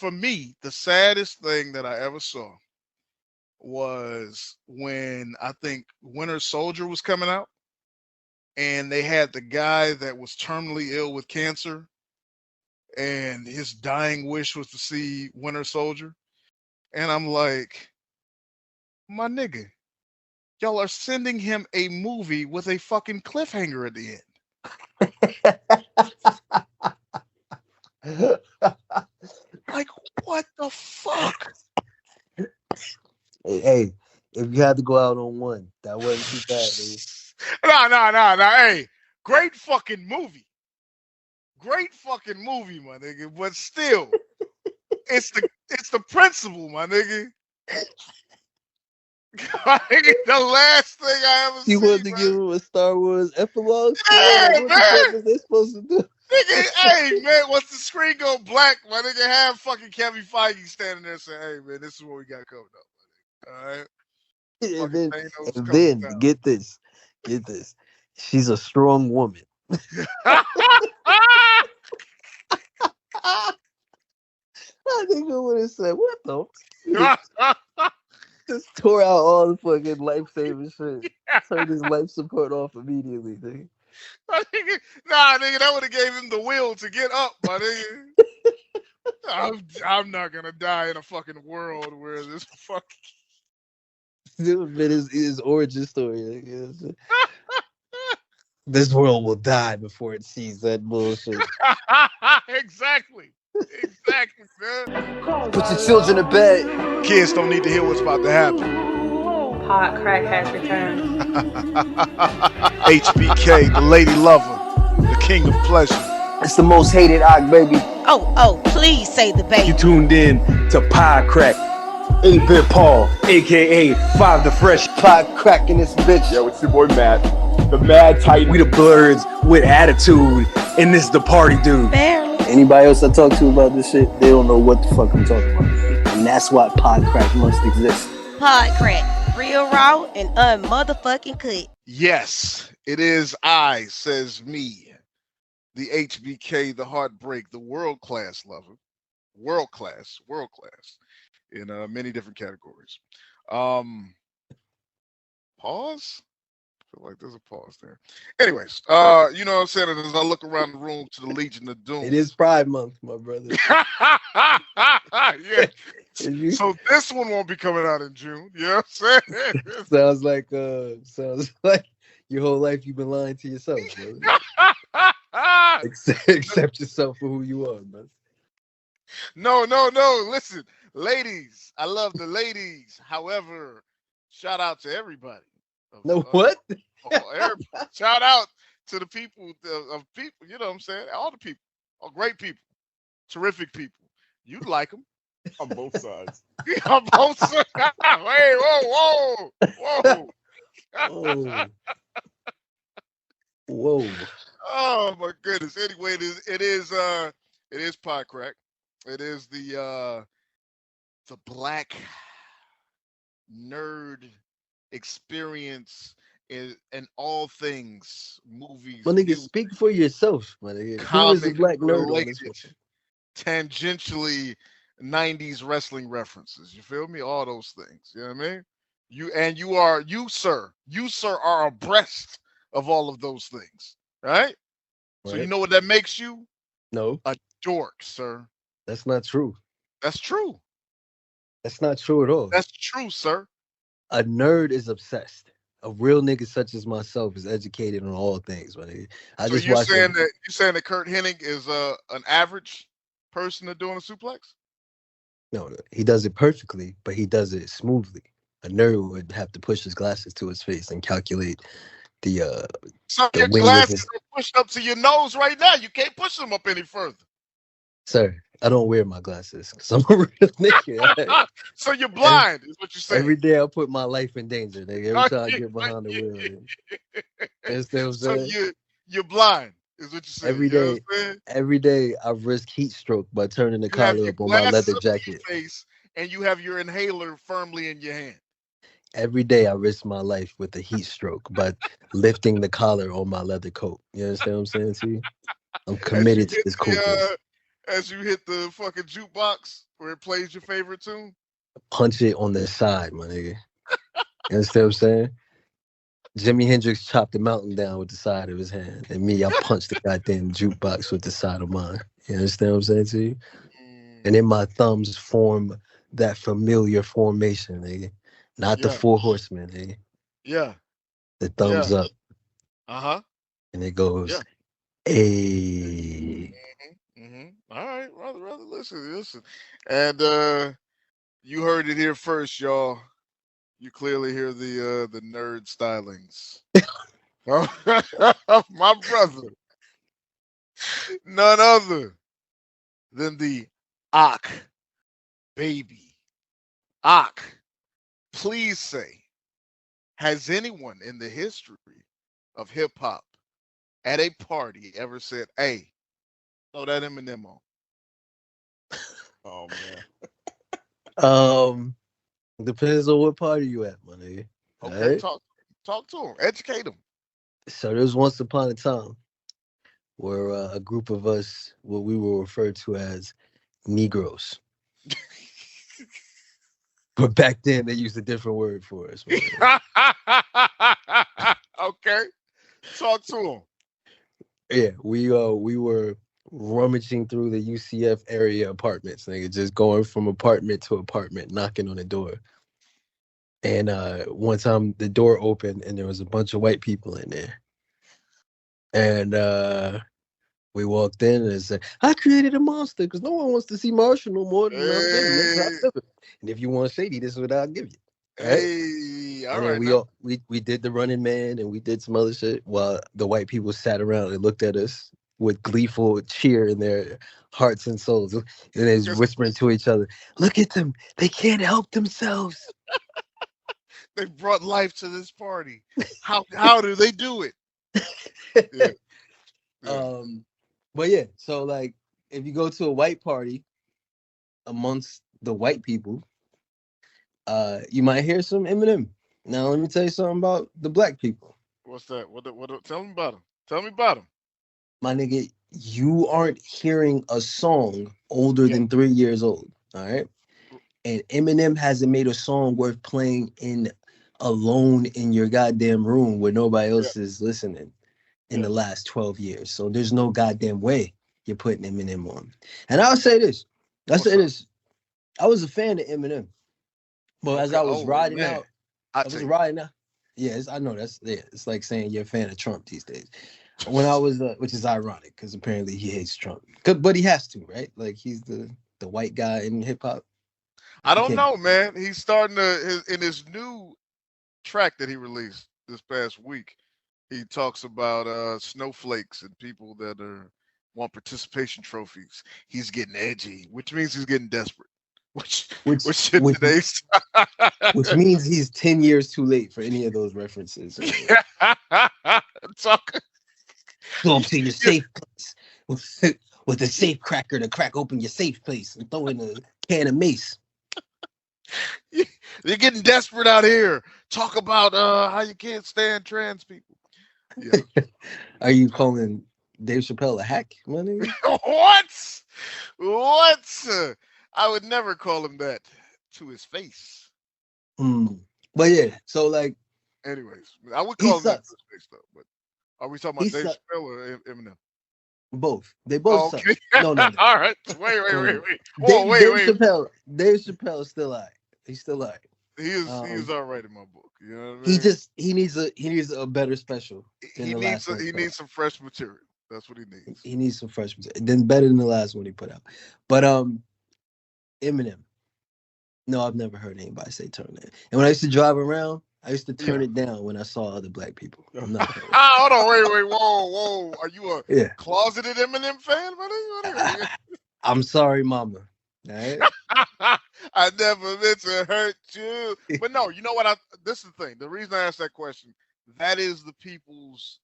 for me, the saddest thing that I ever saw was when I think Winter Soldier was coming out, and they had the guy that was terminally ill with cancer, and his dying wish was to see Winter Soldier. And I'm like, my nigga, y'all are sending him a movie with a fucking cliffhanger at the end. Like, what the fuck? Hey, if you had to go out on one, that wasn't too bad, dude. No. Hey, great fucking movie. Great fucking movie, my nigga. But still, it's the principle, my nigga. The last thing I ever You seen. wanted to give him a Star Wars epilogue? Yeah, what the fuck is they supposed to do? Nigga, hey, man, once the screen go black, my nigga, have fucking Kevin Feige standing there saying, hey, man, this is what we got coming up. All right? And then get this. She's a strong woman. I think I would have said, what the just tore out all the fucking life-saving shit. Yeah. Turned his life support off immediately, nigga. Nigga, that would have gave him the will to get up, my nigga. I'm not gonna die in a fucking world where this fucking this would have been his origin story. Nigga. This world will die before it sees that bullshit. Exactly, man. Put your children to bed. Kids don't need to hear what's about to happen. Podcrack has returned. HBK, the lady lover, the king of pleasure. It's the most hated Ock, baby. Oh, please say the baby. You tuned in to Podcrack. 8-Bit Paul, a.k.a. 5 the Fresh. Podcrack in this bitch. Yo, it's your boy Matt, the Mad Titan. We the Blurs with attitude, and this is the party dude. Barely. Anybody else I talk to about this shit, they don't know what the fuck I'm talking about. And that's why Podcrack must exist. Podcrack, real raw and unmotherfucking cut. Yes, it is I, says me, the HBK, the heartbreak, the world-class lover. World-class. In many different categories. Pause? I feel like there's a pause there. Anyways, you know what I'm saying? As I look around the room to the Legion of Doom. It is Pride Month, my brother. Yeah. So this one won't be coming out in June. You know what I'm saying? sounds like your whole life you've been lying to yourself, brother. Accept yourself for who you are, man. No. Listen, ladies, I love the ladies. However, shout out to everybody. What? Everybody. Shout out to the people of people. You know what I'm saying? All the people, all great people, terrific people. You like them On both sides. on both sides. Hey, whoa. Whoa. Oh my goodness. Anyway, it is Podcrack. It is the black nerd experience in all things movies. My nigga, speak for yourself, my nigga. Who is a black nerd on this one? Tangentially 90s wrestling references. You feel me? All those things. You know what I mean? You sir are abreast of all of those things. Right? So you know what that makes you? No. A dork, sir. That's not true. That's true. That's not true at all. That's true, sir. A nerd is obsessed. A real nigga such as myself is educated on all things, my nigga. So you're saying that Kurt Hennig is an average person at doing a suplex? No, he does it perfectly, but he does it smoothly. A nerd would have to push his glasses to his face and calculate the your glasses are pushed up to your nose right now. You can't push them up any further. Sir, I don't wear my glasses because I'm a real nigga. So you're blind, is what you're saying. Every day I put my life in danger, nigga. Every time I get behind the wheel. So you're blind, is what you're saying. Every day I risk heat stroke by turning the collar up on my leather jacket. Face, and you have your inhaler firmly in your hand. Every day I risk my life with a heat stroke by lifting the collar on my leather coat. You understand what I'm saying to you? I'm committed to this coat. As you hit the fucking jukebox where it plays your favorite tune. Punch it on the side, my nigga. You understand what I'm saying? Jimi Hendrix chopped the mountain down with the side of his hand, and me, I punched the goddamn jukebox with the side of mine. You understand what I'm saying to you? And then my thumbs form that familiar formation, nigga. Not the Yeah. four horsemen, nigga. Yeah. The thumbs up, Uh-huh. and it goes, Yeah. hey. All right, brother, listen. And you heard it here first, y'all. You clearly hear the nerd stylings of my brother. None other than the Ak baby. Ak, please say, has anyone in the history of hip hop at a party ever said, "Hey, throw that Eminem on"? Oh man. Depends on what party you at, my nigga. Okay, Right? talk to him, educate him. So there was once upon a time where a group of us, what we were referred to as Negroes. But back then they used a different word for us. Okay, talk to him. Yeah, we were rummaging through the UCF area apartments, nigga, just going from apartment to apartment, knocking on the door. And one time the door opened and there was a bunch of white people in there. And we walked in and said, I created a monster because no one wants to see Marshall no more. You know what I'm saying? And if you want Shady, this is what I'll give you. Right? Hey, all and right. then we did the Running Man and we did some other shit while the white people sat around and looked at us with gleeful cheer in their hearts and souls. And they was whispering to each other, look at them. They can't help themselves. They brought life to this party. How do they do it? Yeah. But yeah, so like if you go to a white party amongst the white people, you might hear some Eminem. Now let me tell you something about the black people. What's that? What tell me about him. Tell me about him. My nigga, you aren't hearing a song older than 3 years old. All right. And Eminem hasn't made a song worth playing alone in your goddamn room where nobody else is listening in the last 12 years. So there's no goddamn way you're putting Eminem on. And I'll say this. I was a fan of Eminem. But as I was riding out, Yes, I know it's like saying you're a fan of Trump these days. When I was, which is ironic because apparently he hates Trump. But he has to, right? Like he's the white guy in hip hop. I don't know, man. He's starting in his new track that he released this past week. He talks about snowflakes and people that want participation trophies. He's getting edgy, which means he's getting desperate. Which means he's 10 years too late for any of those references. Go up to your safe place with a safe cracker to crack open your safe place and throw in a can of mace. They're getting desperate out here. Talk about how you can't stand trans people. Yeah. Are you calling Dave Chappelle a hack, money? What? I would never call him that to his face. But yeah, so like. Anyways, I would call him that to his face though. But are we talking about Dave Chappelle or Eminem? Both. They both suck. No. All right. Wait. Dave Chappelle is still all right. He's still all right. He is all right in my book. You know what I mean? He needs a better special. He needs some fresh material. That's what he needs. He needs some fresh material. Then better than the last one he put out. But Eminem. No, I've never heard anybody say turn it. And when I used to drive around, I used to turn it down when I saw other black people. I'm not. Hold on, wait, whoa! Are you a closeted Eminem fan, buddy? I'm sorry, mama. All right? I never meant to hurt you, but no, you know what? This is the thing. The reason I asked that question, that is the people's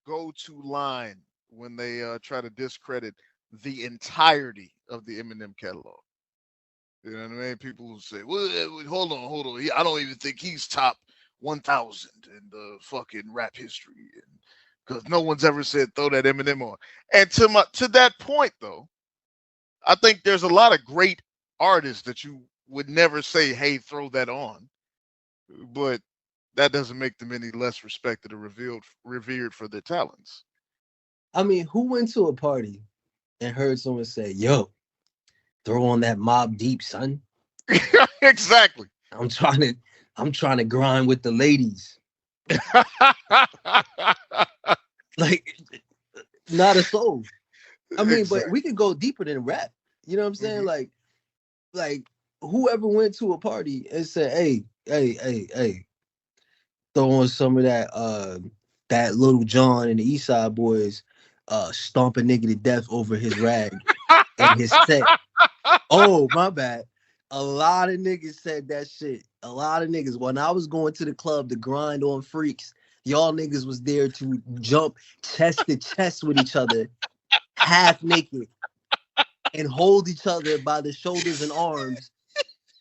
go-to line when they try to discredit the entirety of the Eminem catalog. You know what I mean? People will say, well, hold on. I don't even think he's top 1,000 in the fucking rap history. Because no one's ever said throw that Eminem on. And to that point, though, I think there's a lot of great artists that you would never say, "Hey, throw that on," but that doesn't make them any less respected or revered for their talents. I mean, who went to a party and heard someone say, "Yo, throw on that Mob Deep, son"? Exactly. I'm trying to grind with the ladies. Like, not a soul. I mean, Exactly. but we could go deeper than rap. You know what I'm saying? Like whoever went to a party and said, hey, throw on some of that Little John and the East Side Boys stomp a nigga to death over his rag and his set. Oh, my bad. A lot of niggas said that shit. A lot of niggas. When I was going to the club to grind on freaks, y'all niggas was there to jump chest to chest with each other, half naked, and hold each other by the shoulders and arms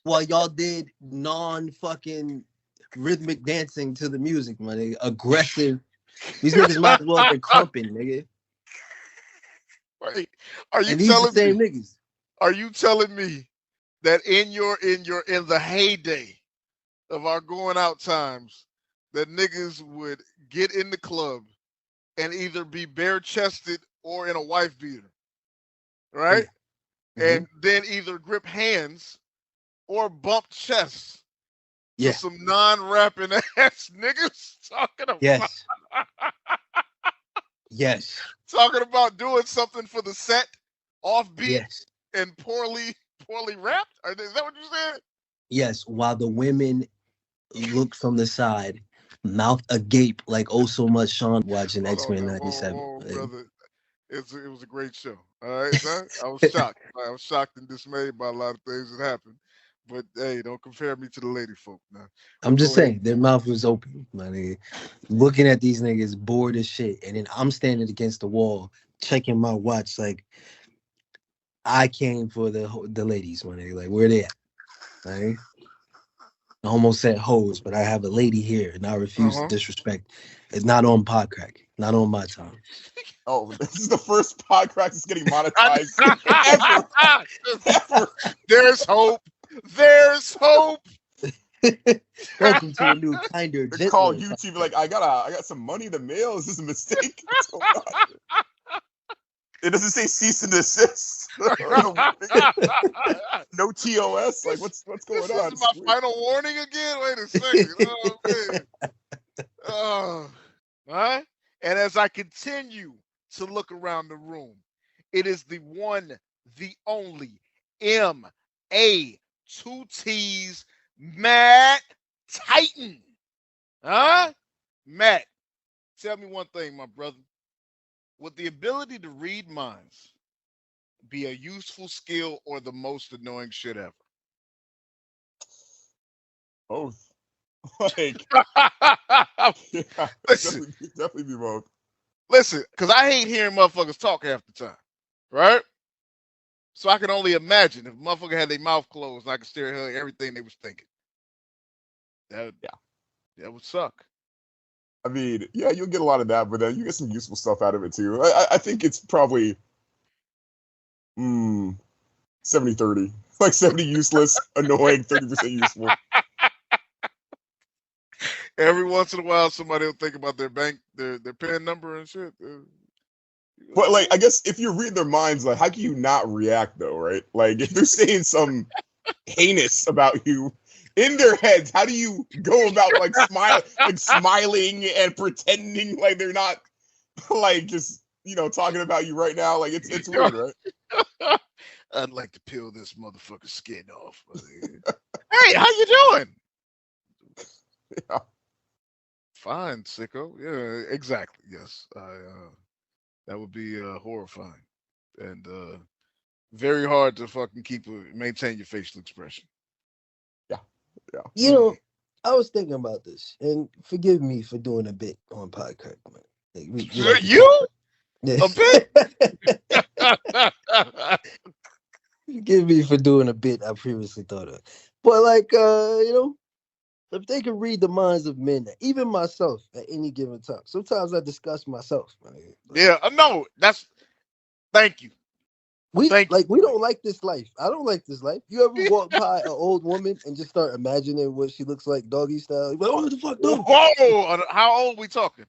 while y'all did non-fucking rhythmic dancing to the music, man. Aggressive. These niggas might as well have been crumping, nigga. Right. Are you and these telling the same me? Niggas? Are you telling me that in the heyday of our going out times, that niggas would get in the club and either be bare chested or in a wife beater, right? Yeah. And then either grip hands or bump chests to some non-rapping ass niggas talking about yes talking about doing something for the set, offbeat and poorly rapped? Is that what you said? Yes, while the women looked from the side, mouth agape like oh so much Sean watching X-Men 97. Whoa, brother. It was a great show. All right, man. I was shocked. I was shocked and dismayed by a lot of things that happened. But hey, don't compare me to the lady folk now. I'm just saying, their mouth was open, my nigga. Looking at these niggas bored as shit. And then I'm standing against the wall, checking my watch like I came for the ladies, my nigga. Like, where they at? Right? I almost said hoes, but I have a lady here and I refuse to disrespect. It's not on Podcrack. Not on my time. Oh, this is the first Podcrack that's getting monetized ever. There's hope. There's hope. Welcome to a new kinder. They call YouTube like, I got some money in the mail. Is this a mistake? It doesn't say cease and desist. No TOS. Like, what's going on? This is my final warning again. Wait a second. Oh man. All right. And as I continue to look around the room, it is the one, the only M.A. 2 T's Matt Titan. Huh? Matt, tell me one thing, my brother. Would the ability to read minds be a useful skill or the most annoying shit ever? Both. Like, listen, definitely be both. Listen, because I hate hearing motherfuckers talk half the time, right? So I can only imagine if a motherfucker had their mouth closed and I could still hear everything they was thinking. That would suck. I mean, yeah, you'll get a lot of that, but then you get some useful stuff out of it too. I think it's probably 70-30. Like 70 useless, annoying, 30% useful. Every once in a while, somebody will think about their bank, their PIN number and shit. But like, I guess if you read their minds, like, how can you not react though, right? Like, if they're saying some heinous about you in their heads, how do you go about like smiling and pretending like they're not like just talking about you right now? Like it's weird, right? I'd like to peel this motherfucker's skin off. Hey, how you doing? Yeah. Fine, sicko. Yeah, exactly. Yes, that would be horrifying and very hard to fucking maintain your facial expression. Yeah. I was thinking about this, and forgive me for doing a bit on Podcrack. You? A bit? Forgive me for doing a bit I previously thought of. But like, if they can read the minds of men, even myself at any given time, sometimes I discuss myself. Yeah, no, thank you. We Thank you. we don't like this life. I don't like this life. You ever walk by an old woman and just start imagining what she looks like doggy style? You're like, oh, what the fuck, no. Whoa! How old we talking?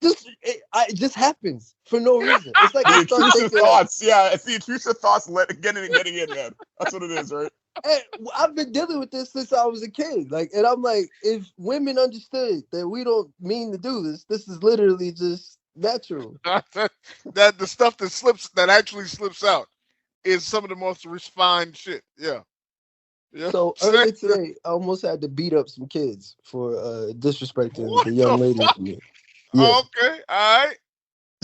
It just happens for no reason. It's like The I start intrusive thinking, thoughts. Yeah, it's the intrusive thoughts getting in, man. That's what it is, right? hey, I've been dealing with this since I was a kid. And I'm like, if women understood that we don't mean to do this, this is literally just natural. That the stuff that actually slips out is some of the most refined shit. Yeah. So earlier today, I almost had to beat up some kids for disrespecting What the young the lady. fuck? Yeah. Okay, all right.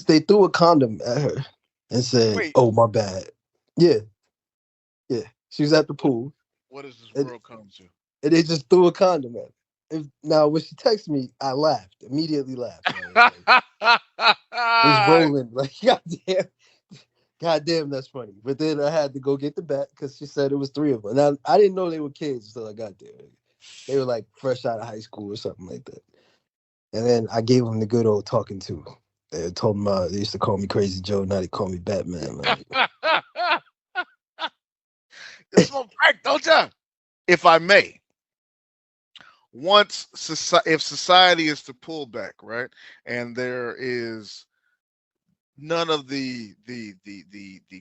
They threw a condom at her and said, Wait. "Oh, my bad." Yeah. She was at the pool. What does this world come to? And they just threw a condom at her. Now, when she texted me, I laughed. Immediately laughed. It was rolling. Like, goddamn, that's funny. But then I had to go get the bat because she said it was 3 of them. Now, I didn't know they were kids until I got there. They were like fresh out of high school or something like that. And then I gave them the good old talking to. They told them they used to call me Crazy Joe. Now they call me Batman. You smoke crack, don't ya? If I may, if society is to pull back, right, and there is none of the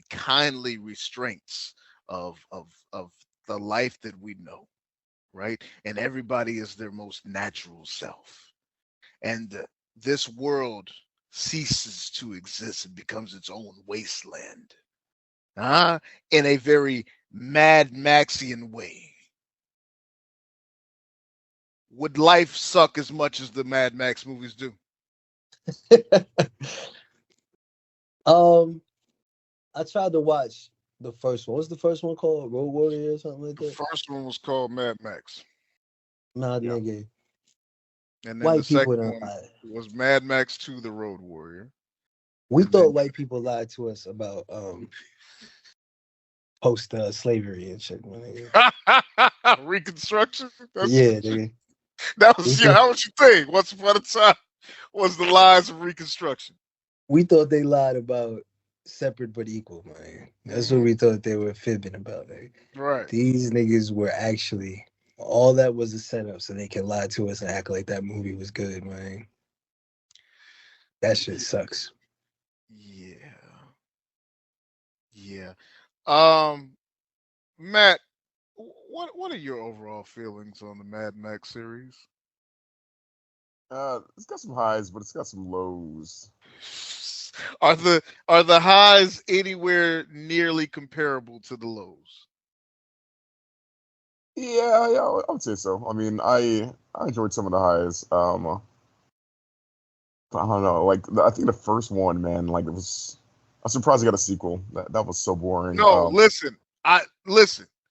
kindly restraints of the life that we know, right, and everybody is their most natural self, and this world ceases to exist and becomes its own wasteland, in a very Mad Maxian way. Would life suck as much as the Mad Max movies do? I tried to watch the first one. What's the first one called? Road Warrior or something like that? The first one was called Mad Max. Nah, Yeah. nigga. And then White the people second don't one lie. was Mad Max 2, The Road Warrior. We And thought then- white people lied to us about post slavery and shit. Reconstruction? Yeah, nigga. That was your thing. Once upon a time was the lies of Reconstruction. We thought they lied about separate but equal, man. That's what we thought they were fibbing about. Right. These niggas were actually, all that was a setup so they can lie to us and act like that movie was good, man. That shit sucks. Yeah. Matt, what are your overall feelings on the Mad Max series? It's got some highs, but it's got some lows. Are the highs anywhere nearly comparable to the lows? Yeah, I would say so. I mean, I enjoyed some of the highs. But I don't know. Like, I think the first one, man, like it was. I'm surprised they got a sequel. That was so boring. No, listen.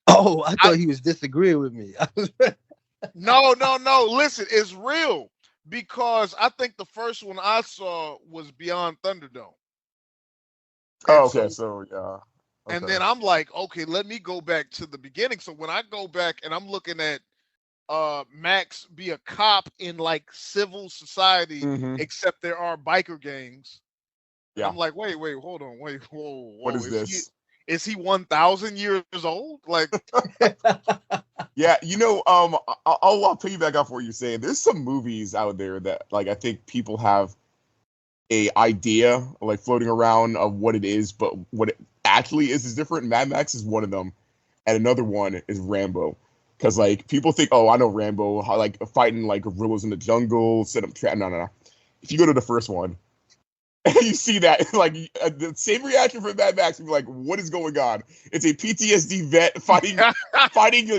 Oh, I thought he was disagreeing with me. No. Listen, it's real because I think the first one I saw was Beyond Thunderdome. Oh, okay. So yeah. Okay. And then I'm like, okay, let me go back to the beginning. So when I go back and I'm looking at Max be a cop in like civil society, except there are biker gangs. Yeah. I'm like, wait, hold on, whoa. What is this? Is he 1,000 years old? Like, yeah, I'll piggyback off what you're saying. There's some movies out there that, like, I think people have a idea, like, floating around of what it is, but what it actually is different. Mad Max is one of them, and another one is Rambo. Because, like, people think, oh, I know Rambo, how, like, fighting, like, gorillas in the jungle, set up trap. No. If you go to the first one, and you see that, like, the same reaction from Mad Max, you're like, what is going on? It's a PTSD vet fighting,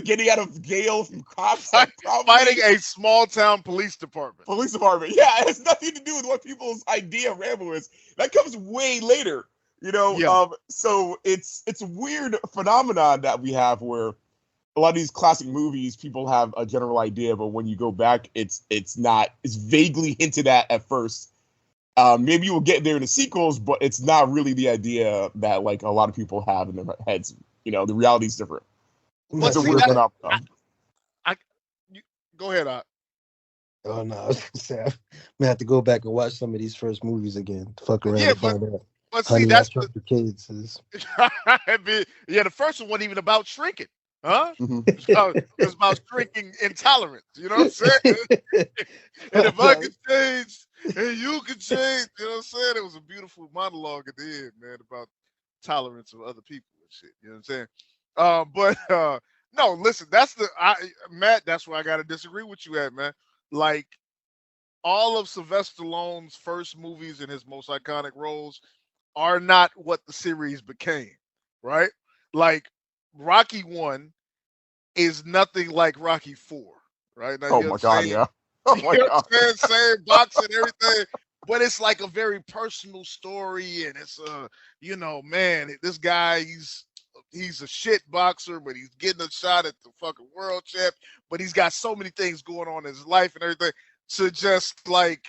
getting out of jail from cops. Fighting a small-town police department. Yeah, it has nothing to do with what people's idea of Rambo is. That comes way later, Yeah. So it's a weird phenomenon that we have where a lot of these classic movies, people have a general idea, but when you go back, it's vaguely hinted at first. Maybe you will get there in the sequels, but it's not really the idea that, like, a lot of people have in their heads. The reality is different. It's a weird phenomenon. Go ahead, Oh no, I was gonna say I'm gonna have to go back and watch some of these first movies again to fuck around and find out. But see, Honey, I that's Shrunk the Kids is. yeah. The first one wasn't even about shrinking, huh? Mhm. It's about shrinking intolerance. You know what I'm saying? And if I could change, and you could change, you know what I'm saying? It was a beautiful monologue at the end, man, about tolerance of other people and shit. You know what I'm saying? But no, listen, Matt. That's where I gotta disagree with you at, man. Like all of Sylvester Stallone's first movies and his most iconic roles are not what the series became, right? Like Rocky 1 is nothing like Rocky 4, right? Now, Oh you know my what I'm God, saying? yeah. Oh my You know God. what I'm saying? Same boxing, everything. But it's like a very personal story, and it's you know, man, this guy, he's a shit boxer, but he's getting a shot at the fucking world champ. But he's got so many things going on in his life and everything. So just like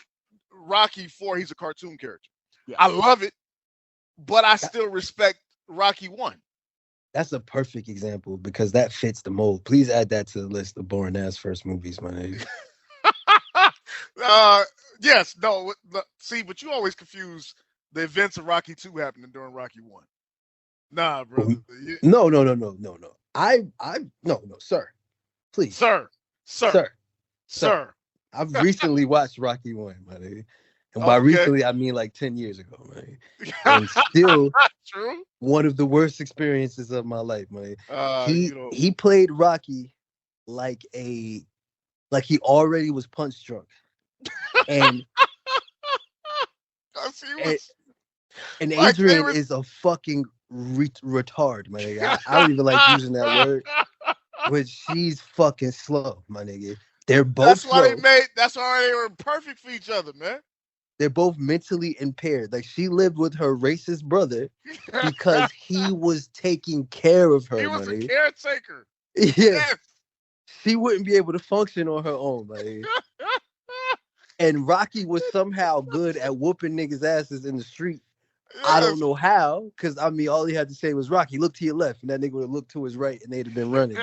Rocky 4, he's a cartoon character. Yeah. I love it, but I still respect Rocky 1. That's a perfect example because that fits the mold. Please add that to the list of boring ass first movies, my nigga. Yes, no, see, but you always confuse the events of Rocky 2 happening during Rocky 1. Nah, brother. No. No, sir. Please. Sir. I've recently watched Rocky 1, my nigga. And by recently, I mean like 10 years ago, man. And still True. one of the worst experiences of my life, man. You know, He played Rocky like he already was punch drunk. And and Adrian is a fucking retard, my nigga. I don't even like using that word, but she's fucking slow, my nigga. They're both slow. That's why they were perfect for each other, man. They're both mentally impaired. Like she lived with her racist brother because he was taking care of her. He was a caretaker. Yeah. Yes. She wouldn't be able to function on her own, man. And Rocky was somehow good at whooping niggas' asses in the street. Yes. I don't know how, because I mean, all he had to say was Rocky, look to your left, and that nigga would have looked to his right, and they'd have been running.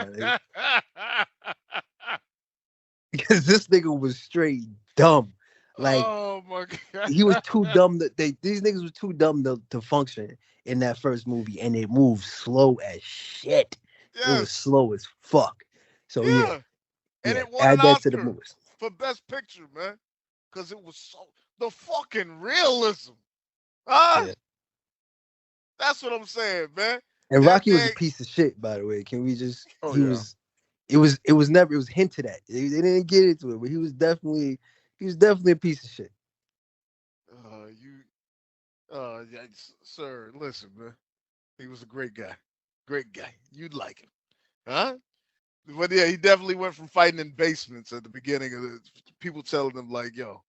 Because this nigga was straight dumb. Like, oh my God. He was too dumb these niggas were too dumb to function in that first movie, and it moved slow as shit. Yes. It was slow as fuck. So yeah. And it won an Oscar for Best Picture, man. Because it was the fucking realism. Yeah. That's what I'm saying, man. And Rocky was a piece of shit, by the way. Can we just it was hinted at. They didn't get into it, but he was definitely a piece of shit. Sir, listen, man. He was a great guy. Great guy. You'd like him. Huh? But yeah, he definitely went from fighting in basements at the beginning of people telling him like, yo,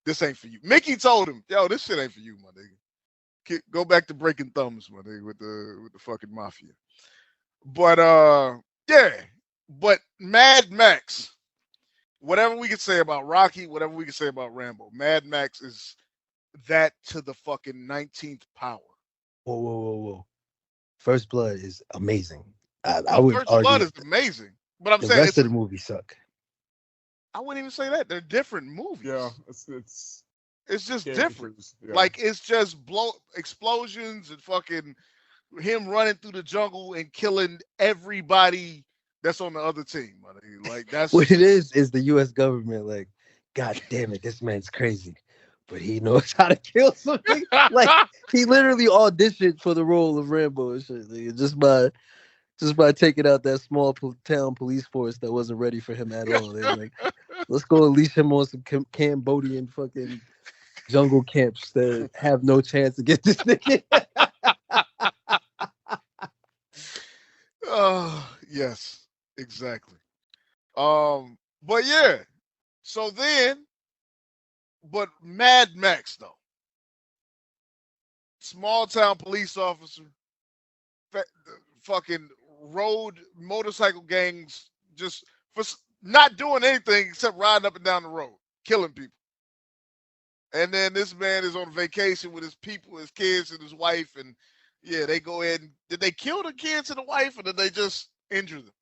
this ain't for you. Mickey told him, yo, this shit ain't for you, my nigga. Go back to breaking thumbs, my nigga, with the fucking mafia. But but Mad Max, whatever we can say about Rocky, whatever we can say about Rambo, Mad Max is that to the fucking 19th power. Whoa. First Blood is amazing. I would First argue Blood is amazing. But I'm saying the rest of the movie suck. I wouldn't even say that. They're different movies. Yeah, it's just different. Yeah. Like it's just explosions and fucking him running through the jungle and killing everybody that's on the other team. Like that's what it is the U.S. government. Like, God damn it, this man's crazy, but he knows how to kill something. Like he literally auditioned for the role of Rambo and shit. Like, just by taking out that small town police force that wasn't ready for him at all. They're like, let's go unleash him on some Cambodian fucking jungle camps that have no chance to get this nigga. Oh, yes, exactly. But yeah, so then, but Mad Max though, small town police officer, fucking road motorcycle gangs just for not doing anything except riding up and down the road, killing people. And then this man is on vacation with his people, his kids, and his wife, and yeah, they go ahead and did they kill the kids and the wife, or did they just injure them?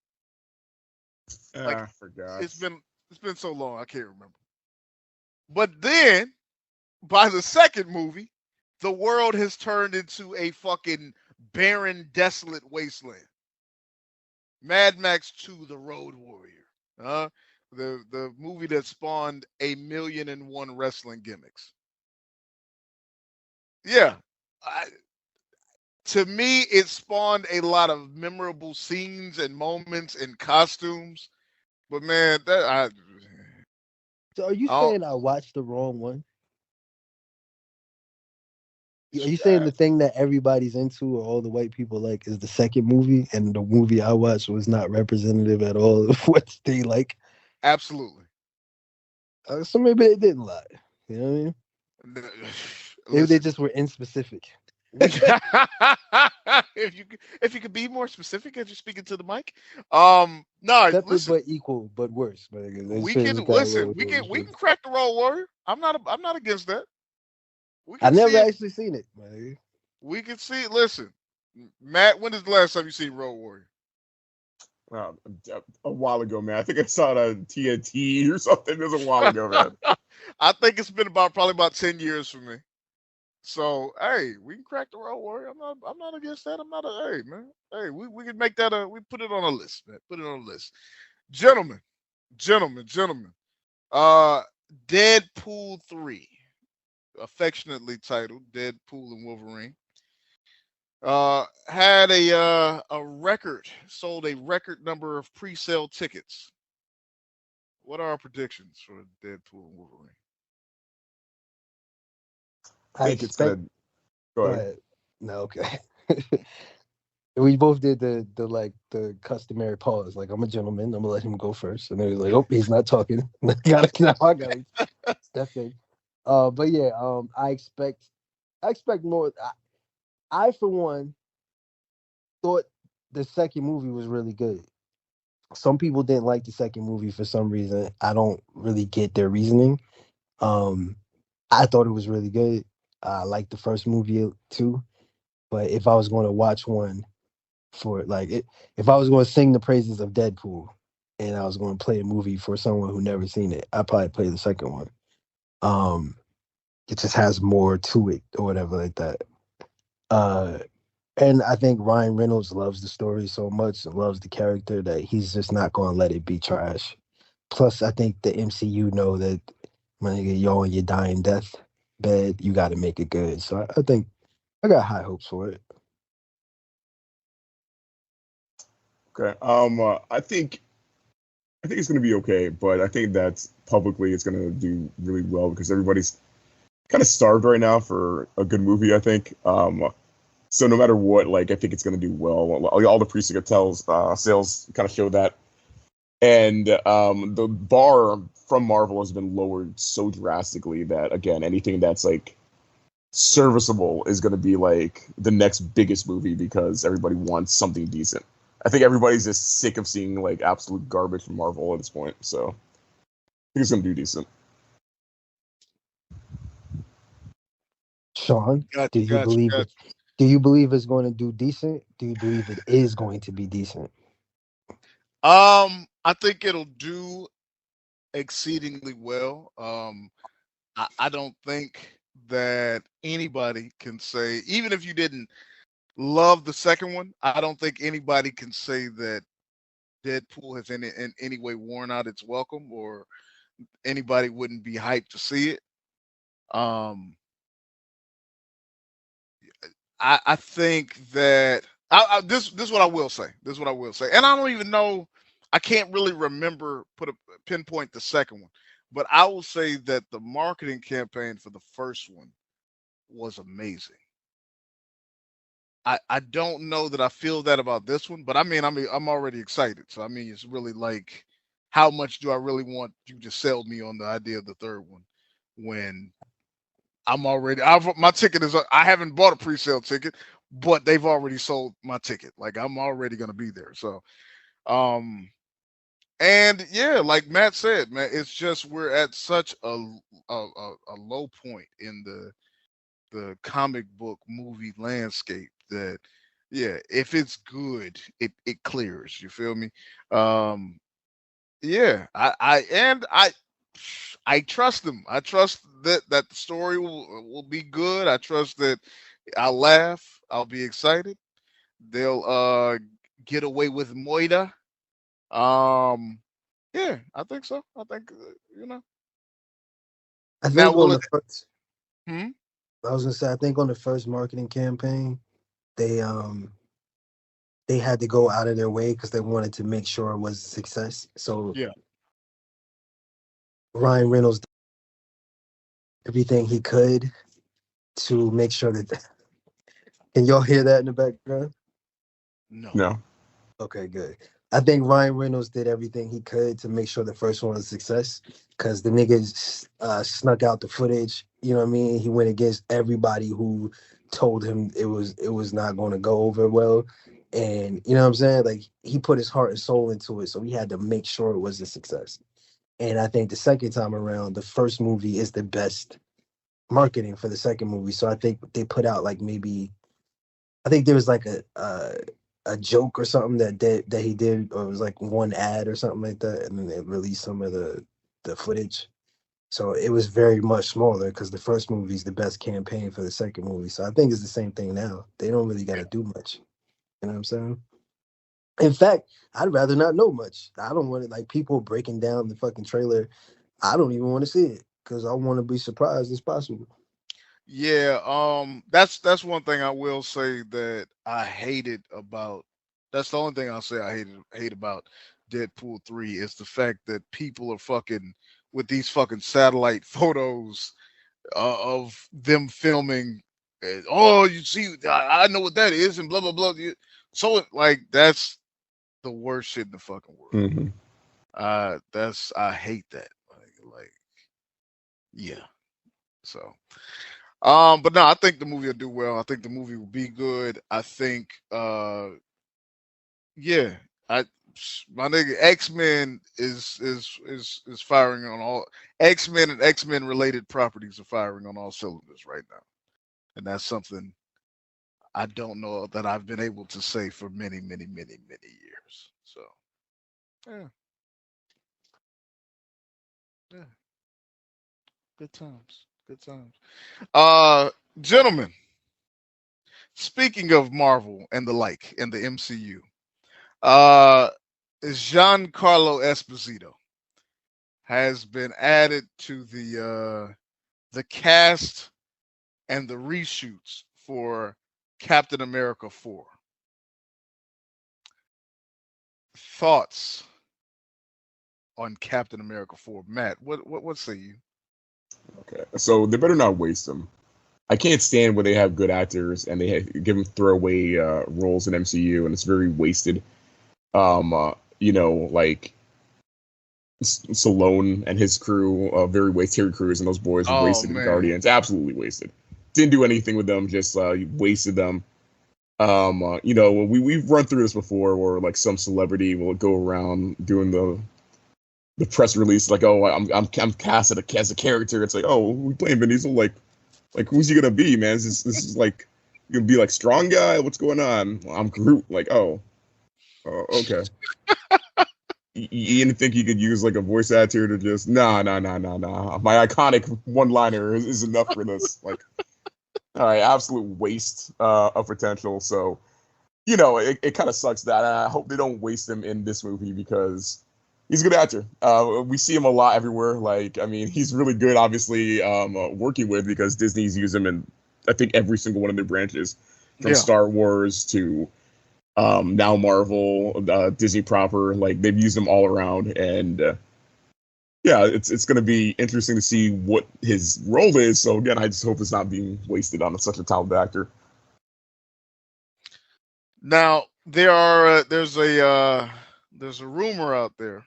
I forgot. It's been so long, I can't remember. But then, by the second movie, the world has turned into a fucking barren, desolate wasteland. Mad Max 2: The Road Warrior. The movie that spawned 1,000,001 wrestling gimmicks. Yeah. To me, it spawned a lot of memorable scenes and moments and costumes. But man, So are you I saying I watched the wrong one? Are you saying yeah, the thing that everybody's into or all the white people like is the second movie, and the movie I watched was not representative at all of what they like? absolutely. So maybe they didn't lie. You know what I mean? Maybe they Listen, just were inspecific. if you could be more specific as you're speaking to the mic, no, Separate listen, but equal, but worse. But they we should can just got a listen, little we worse. can crack the Road Warrior. I'm not against that. We I can see never it. actually seen it. Man. We can see it. Listen, Matt, when is the last time you seen Road Warrior? A while ago, man. I think I saw it on TNT or something. It was a while ago, man. I think it's been probably about 10 years for me. So hey, we can crack the Road Warrior. I'm not against that. Hey man. Hey, we can make that we put it on a list, man. Put it on a list. Gentlemen, gentlemen. Uh Deadpool 3, affectionately titled Deadpool and Wolverine. Had sold a record number of pre-sale tickets. What are our predictions for Deadpool and Wolverine? I think it's gonna go Go ahead. ahead. No, okay. We both did the customary pause. Like, I'm a gentleman. I'm gonna let him go first. And then he's like, "Oh, he's not talking." I gotta step in. But yeah, I expect more. I for one thought the second movie was really good. Some people didn't like the second movie for some reason. I don't really get their reasoning. Um, I thought it was really good. I liked the first movie too. But if I was going to watch one for like it, if I was going to sing the praises of Deadpool and I was going to play a movie for someone who never seen it, I'd probably play the second one. Um, it just has more to it or whatever like that. Uh, and I think Ryan Reynolds loves the story so much and loves the character that he's just not going to let it be trash. Plus, I think the MCU know that when you're on your dying death bed, you got to make it good. So I think I got high hopes for it. Okay. I think it's gonna be okay, but I think that publicly it's gonna do really well because everybody's kind of starved right now for a good movie. I think. So no matter what, like I think it's gonna do well. All the pre-ticket sales kind of show that, and the bar from Marvel has been lowered so drastically that again, anything that's like serviceable is going to be like the next biggest movie because everybody wants something decent. I think everybody's just sick of seeing like absolute garbage from Marvel at this point. So I think it's going to do decent. Sean, do you believe it? Do you believe it's going to do decent? Do you believe it is going to be decent? I think it'll do exceedingly well. I don't think that anybody can say, even if you didn't love the second one, I don't think anybody can say that Deadpool has in any way worn out its welcome or anybody wouldn't be hyped to see it. I think that this is what I will say. This is what I will say, and I don't even know. I can't really pinpoint the second one, but I will say that the marketing campaign for the first one was amazing. I don't know that I feel that about this one, but I mean I'm already excited. So I mean it's really like how much do I really want you to sell me on the idea of the third one when my ticket is I haven't bought a pre-sale ticket, but they've already sold my ticket. Like I'm already gonna be there. So and yeah, like Matt said, man, it's just we're at such a low point in the comic book movie landscape that yeah, if it's good, it clears. You feel me? Yeah, I trust them. I trust that the story will be good. I trust that I'll laugh. I'll be excited. They'll get away with Moida. Um, yeah, I think so. I think you know. I Now, think will on it? the first, Hmm? I was gonna say, I think on the first marketing campaign, they they had to go out of their way because they wanted to make sure it was a success. So Yeah. Ryan Reynolds did everything he could to make sure that. Can y'all hear that in the background? No. No. Okay, good. I think Ryan Reynolds did everything he could to make sure the first one was a success because the niggas snuck out the footage. You know what I mean? He went against everybody who told him it was not going to go over well, and you know what I'm saying? Like he put his heart and soul into it, so he had to make sure it was a success. And I think the second time around, the first movie is the best marketing for the second movie. So I think they put out like maybe I think there was like a joke or something that he did, or it was like one ad or something like that, and then they released some of the footage. So it was very much smaller because the first movie is the best campaign for the second movie. So I think it's the same thing now. They don't really got to do much. You know what I'm saying? In fact, I'd rather not know much. I don't want it like people breaking down the fucking trailer. I don't even want to see it because I want to be surprised as possible. Yeah, that's one thing I will say that I hated about. That's the only thing I'll say I hate about Deadpool 3 is the fact that people are fucking with these fucking satellite photos of them filming. Oh, you see, I know what that is, and blah blah blah. So like that's the worst shit in the fucking world. Hmm. That's I hate that. Like yeah. So. But no, I think the movie will do well. I think the movie will be good. I think, yeah, I my nigga X Men is firing on all X Men and X Men related properties are firing on all cylinders right now, and that's something I don't know that I've been able to say for many years. So yeah, yeah, good times, good times. Uh, Gentlemen, speaking of Marvel and the like and the MCU. Uh, Giancarlo Esposito has been added to the cast and the reshoots for Captain America 4. Thoughts on Captain America 4, Matt? What say you? Okay. So they better not waste them. I can't stand when they have good actors and give them throwaway roles in MCU and it's very wasted. Like Stallone and his crew, very wasted. Terry Crews and those boys were Oh wasted in man, Guardians, absolutely wasted. Didn't do anything with them, just wasted them. We've run through this before, where like some celebrity will go around doing the press release, like, oh, I'm cast as a character. It's like, oh, we playing Vin Diesel, like who's he gonna be, man? This is like you gonna be like strong guy? What's going on? I'm Groot. Like, oh, okay. You didn't think you could use like a voice actor to just nah. My iconic one-liner is enough for this. Like, all right, absolute waste of potential. So, it kind of sucks that. I hope they don't waste him in this movie because he's a good actor. We see him a lot everywhere. Like, I mean, he's really good, obviously, working with because Disney's used him in, I think, every single one of their branches, from yeah. Star Wars to now Marvel, Disney proper. Like, they've used him all around, and yeah, it's going to be interesting to see what his role is. So again, I just hope it's not being wasted on such a talented actor. Now there's a rumor out there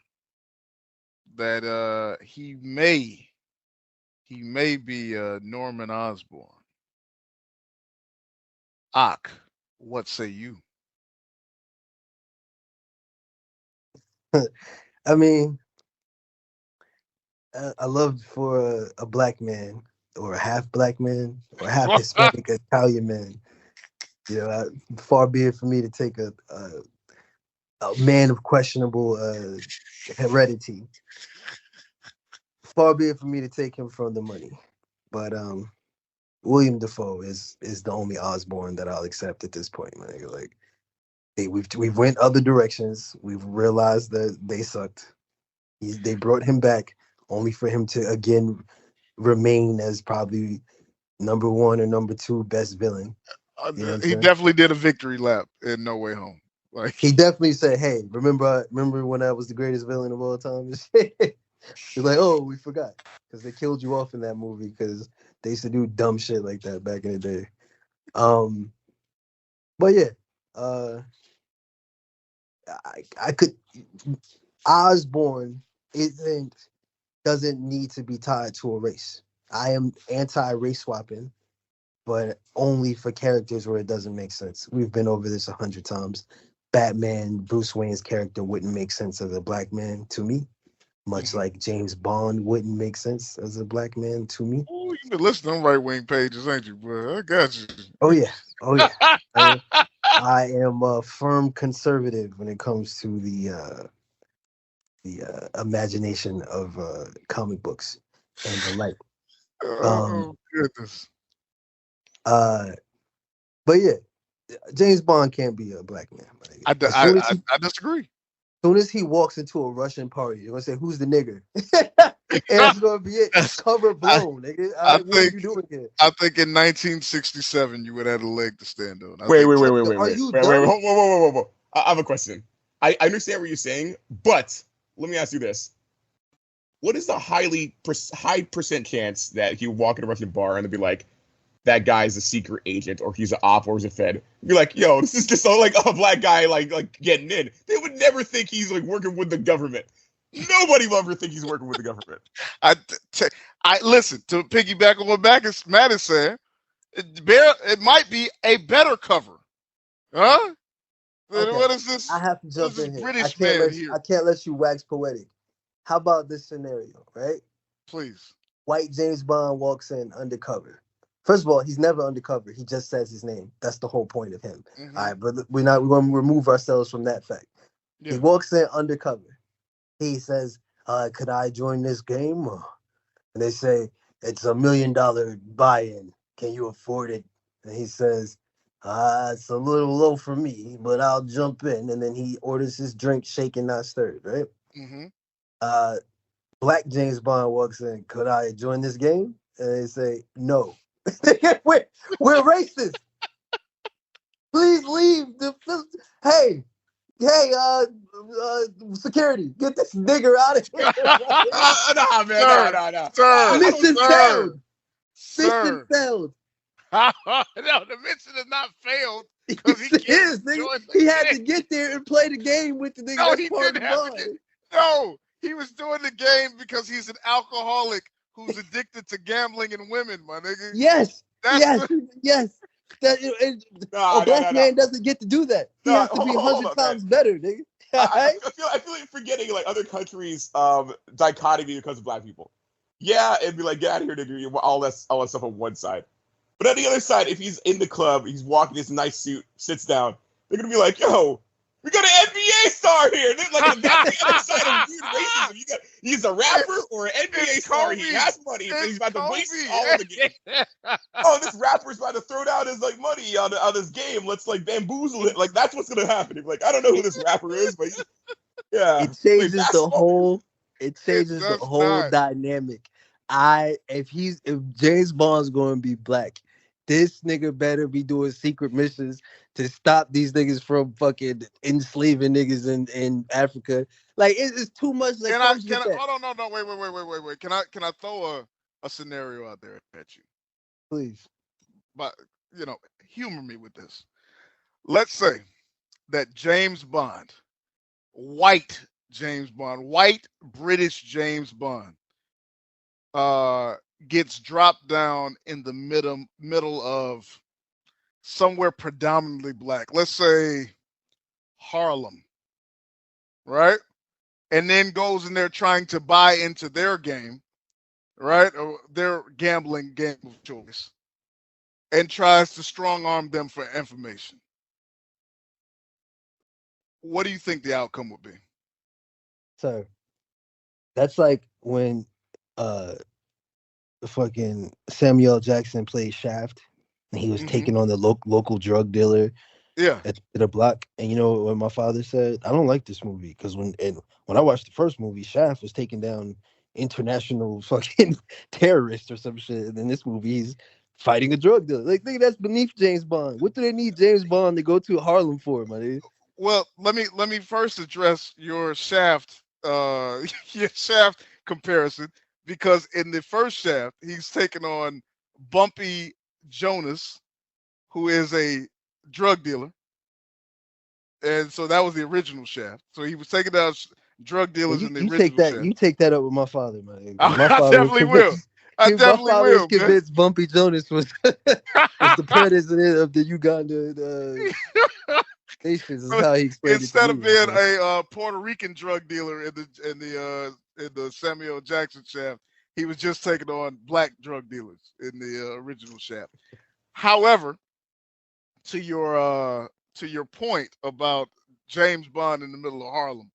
that he may be Norman Osborn. Ak, what say you? I mean, I love for a black man or a half black man or half Hispanic Italian man. Far be it for me to take a man of questionable heredity far be it for me to take him from the money, but William Dafoe is the only Osborne that I'll accept at this point, man. Like, we've went other directions. We've realized that they sucked. They brought him back only for him to again remain as probably number 1 or number 2 best villain. You know He definitely did a victory lap in No Way Home. Like, he definitely said, "Hey, remember when I was the greatest villain of all time?" He's like, "Oh, we forgot because they killed you off in that movie because they used to do dumb shit like that back in the day." But yeah, I could Osborne doesn't need to be tied to a race. I am anti-race swapping, but only for characters where it doesn't make sense. We've been over this 100 times. Batman, Bruce Wayne's character wouldn't make sense as a black man to me, much like James Bond wouldn't make sense as a black man to me. Oh, you've been listening to right wing pages, ain't you, bro? I got you. Oh yeah. I am a firm conservative when it comes to the imagination of comic books and the like. Oh goodness. But yeah, James Bond can't be a black man. I disagree. As soon as he walks into a Russian party, you're gonna say, "Who's the nigger?" And that's gonna be it. Cover blown, nigga. What are you doing here? I think in 1967 you would have a leg to stand on. Wait. Whoa. I have a question. I understand what you're saying, but let me ask you this: what is the high percent chance that he would walk in a Russian bar and they'd be like, that guy's a secret agent, or he's an op, or he's a fed? You're like, yo, this is just like a black guy like getting in. They would never think he's like working with the government. Nobody will ever think he's working with the government. I listen, to piggyback on what Matt is saying. It might be a better cover, huh? Okay. What is this? I have to jump this in here. British man here. I can't let you wax poetic. How about this scenario, right? Please. White James Bond walks in undercover. First of all, he's never undercover. He just says his name. That's the whole point of him. Mm-hmm. All right, but we're going to remove ourselves from that fact. Yeah. He walks in undercover. He says, could I join this game? And they say, it's $1 million buy-in. Can you afford it? And he says, it's a little low for me, but I'll jump in. And then he orders his drink shaken, not stirred, right? Mm-hmm. Black James Bond walks in, could I join this game? And they say, no. we're racist. Please leave. Hey, security, get this nigger out of here. Nah, man, no. Sir, mission failed. Mission failed. No, the mission has not failed. He had to get there and play the game with the nigga. No, he didn't have to. No, he was doing the game because he's an alcoholic who's addicted to gambling and women, my nigga. Yes. A black man doesn't get to do that. He has to be 100 times better, nigga. I feel like you're forgetting like other countries' dichotomy because of black people. Yeah, it'd be like, get out of here, nigga. All that stuff on one side. But on the other side, if he's in the club, he's walking his nice suit, sits down, they're gonna be like, yo, we got an NBA star here. They're like, that's the other side of weird racism. He's a rapper or an NBA star. He has money, and he's about to waste all of the game. Oh, this rapper's about to throw down his like money on this game. Let's like bamboozle it. Like that's what's gonna happen. Like I don't know who this rapper is, but yeah, it changes the whole. It changes the whole dynamic. If James Bond's going to be black, this nigga better be doing secret missions to stop these niggas from fucking enslaving niggas in Africa. Like it's too much. Like, hold on, no, wait. Can I throw a scenario out there at you? Please. But humor me with this. Let's say that James Bond, white British James Bond, gets dropped down in the middle of somewhere predominantly black. Let's say Harlem, right? And then goes in there trying to buy into their game, right? Or their gambling game of choice, and tries to strong arm them for information. What do you think the outcome would be? So that's like when uh fucking Samuel L. Jackson played Shaft, and he was taking on the local drug dealer Yeah. at the block. And you know what my father said? I don't like this movie because when I watched the first movie, Shaft was taking down international fucking terrorists or some shit. And in this movie, he's fighting a drug dealer. Like, think that's beneath James Bond. What do they need James Bond to go to Harlem for, my dude? Well, let me first address your Shaft your Shaft comparison, because in the first Shaft, he's taking on Bumpy Jonas, who is a drug dealer. And so that was the original Shaft. So he was taking down drug dealers in the original Shaft. You take that up with my father, man. I definitely will. I definitely my father will. was convinced Bumpy Jonas was the president of the Uganda nations. Is how he explained Instead it of to me, being a Puerto Rican drug dealer in the Samuel Jackson Shaft, he was just taking on black drug dealers in the original Shaft. However, to your point about James Bond in the middle of Harlem,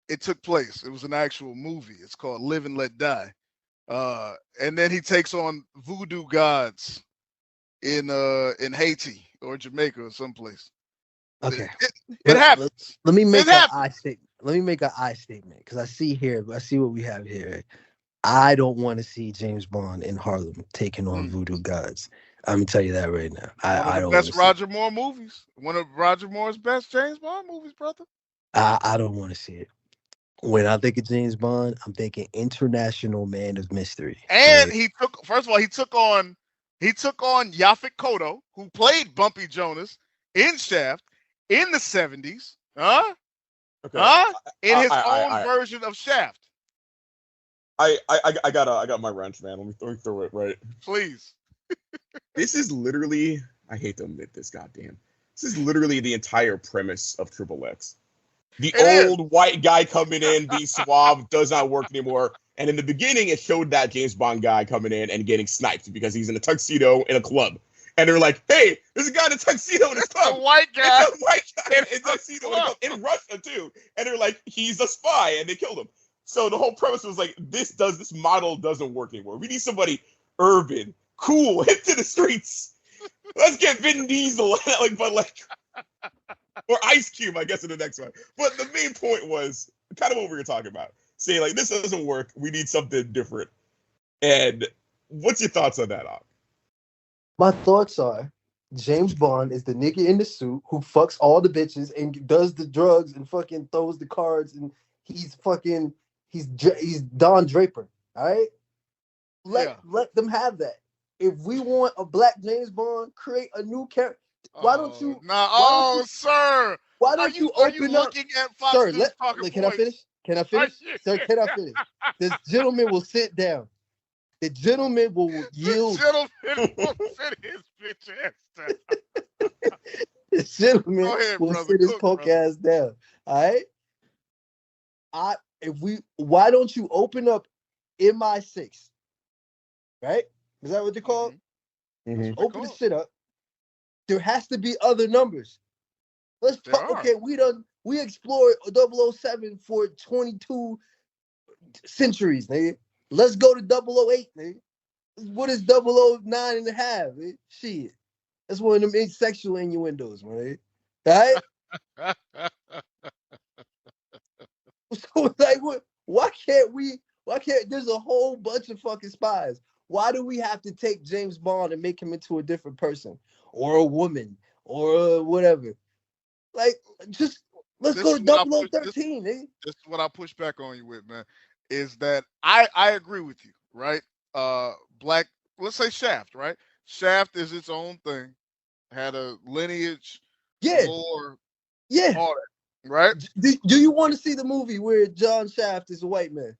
it took place. It was an actual movie. It's called Live and Let Die. And then he takes on voodoo gods in Haiti or Jamaica or someplace. Okay, it happens. Let me make an I statement. Let me make an I statement because I see what we have here. I don't want to see James Bond in Harlem taking on voodoo gods. I'm gonna tell you that right now. I don't. Best Roger Moore movies. One of Roger Moore's best James Bond movies, brother. I don't want to see it. When I think of James Bond, I'm thinking international man of mystery. And he took on Yaphet Kotto, who played Bumpy Jonas in Shaft in the 70s. Okay. In his own version of Shaft. I got my wrench, man. Let me throw it right. Please. This is literally, I hate to admit this, goddamn. This is literally the entire premise of Triple X. The old white guy coming in, being suave, does not work anymore. And in the beginning, it showed that James Bond guy coming in and getting sniped because he's in a tuxedo in a club. And they're like, hey, there's a guy in a tuxedo in a club. A white guy. It's a white guy in a tuxedo in a club. In Russia, too. And they're like, he's a spy. And they killed him. So the whole premise was like, this model doesn't work anymore. We need somebody urban, cool, hit to the streets. Let's get Vin Diesel, or Ice Cube, I guess, in the next one. But the main point was kind of what we were talking about. Saying, like, this doesn't work. We need something different. And what's your thoughts on that, Op? My thoughts are James Bond is the nigga in the suit who fucks all the bitches and does the drugs and fucking throws the cards, and he's Don Draper. All right? Let them have that. If we want a black James Bond, create a new character. Why don't you? Sir. Why don't you open up? Sir, can I finish? Can I finish? Sir, can I finish? This gentleman will sit down. The gentleman will yield. The gentleman will sit his bitch ass down. The gentleman will sit his punk ass down. All right? Why don't you open up MI6? Right? Is that what they're called? Mm-hmm. Open the shit up. There has to be other numbers. Let's talk. Okay, we explored 007 for 22 centuries, nigga. Let's go to 008, nigga. What is 009 and a half, nigga? Shit. That's one of them sexual innuendos, man. Right? So, like, why can't there's a whole bunch of fucking spies. Why do we have to take James Bond and make him into a different person or a woman or whatever? Like, just let's go to 013, eh? This is what I push back on you with, man, is that I agree with you, right? Black, let's say Shaft, right? Shaft is its own thing, had a lineage, lore, all that, right? Do you want to see the movie where John Shaft is a white man?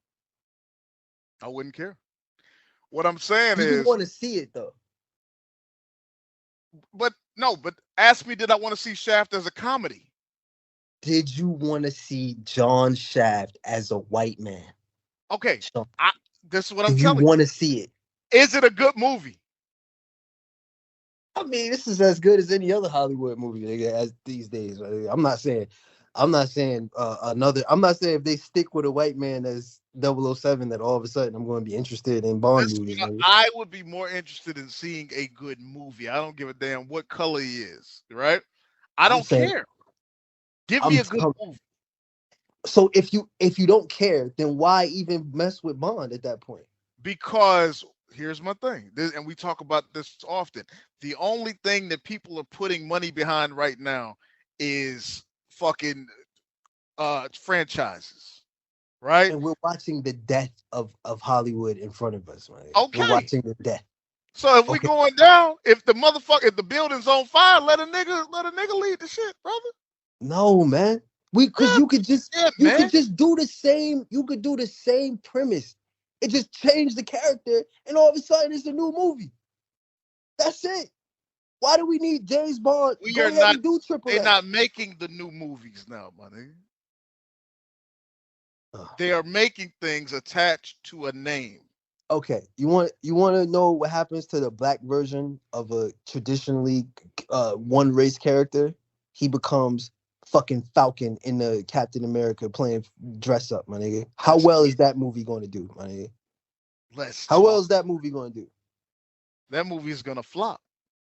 I wouldn't care. What I'm saying is, you want to see it though. But ask me, did I want to see Shaft as a comedy? Did you want to see John Shaft as a white man? Okay, this is what I'm telling you. You want to see it? Is it a good movie? I mean, this is as good as any other Hollywood movie as these days. I'm not saying I'm not saying I'm not saying if they stick with a white man as 007 that all of a sudden I'm going to be interested in Bond movies. I would be more interested in seeing a good movie. I don't give a damn what color he is, right? I don't care. Give me a good movie. So if you don't care, then why even mess with Bond at that point? Because here's my thing, and we talk about this often. The only thing that people are putting money behind right now is fucking franchises, right? And we're watching the death of Hollywood in front of us, man. Okay. We're watching the death. So if we going down, if the building's on fire, let a nigga lead the shit, brother. No, man. You could just do the same. You could do the same premise. It just changed the character, and all of a sudden it's a new movie. That's it. Why do we need James Bond? Go ahead and do Triple X. They're not making the new movies now, my nigga. They are making things attached to a name. Okay, you want to know what happens to the black version of a traditionally one race character? He becomes fucking Falcon in the Captain America playing dress up, my nigga. How well is that movie going to do, my nigga? How well is that movie going to do? That movie is going to flop.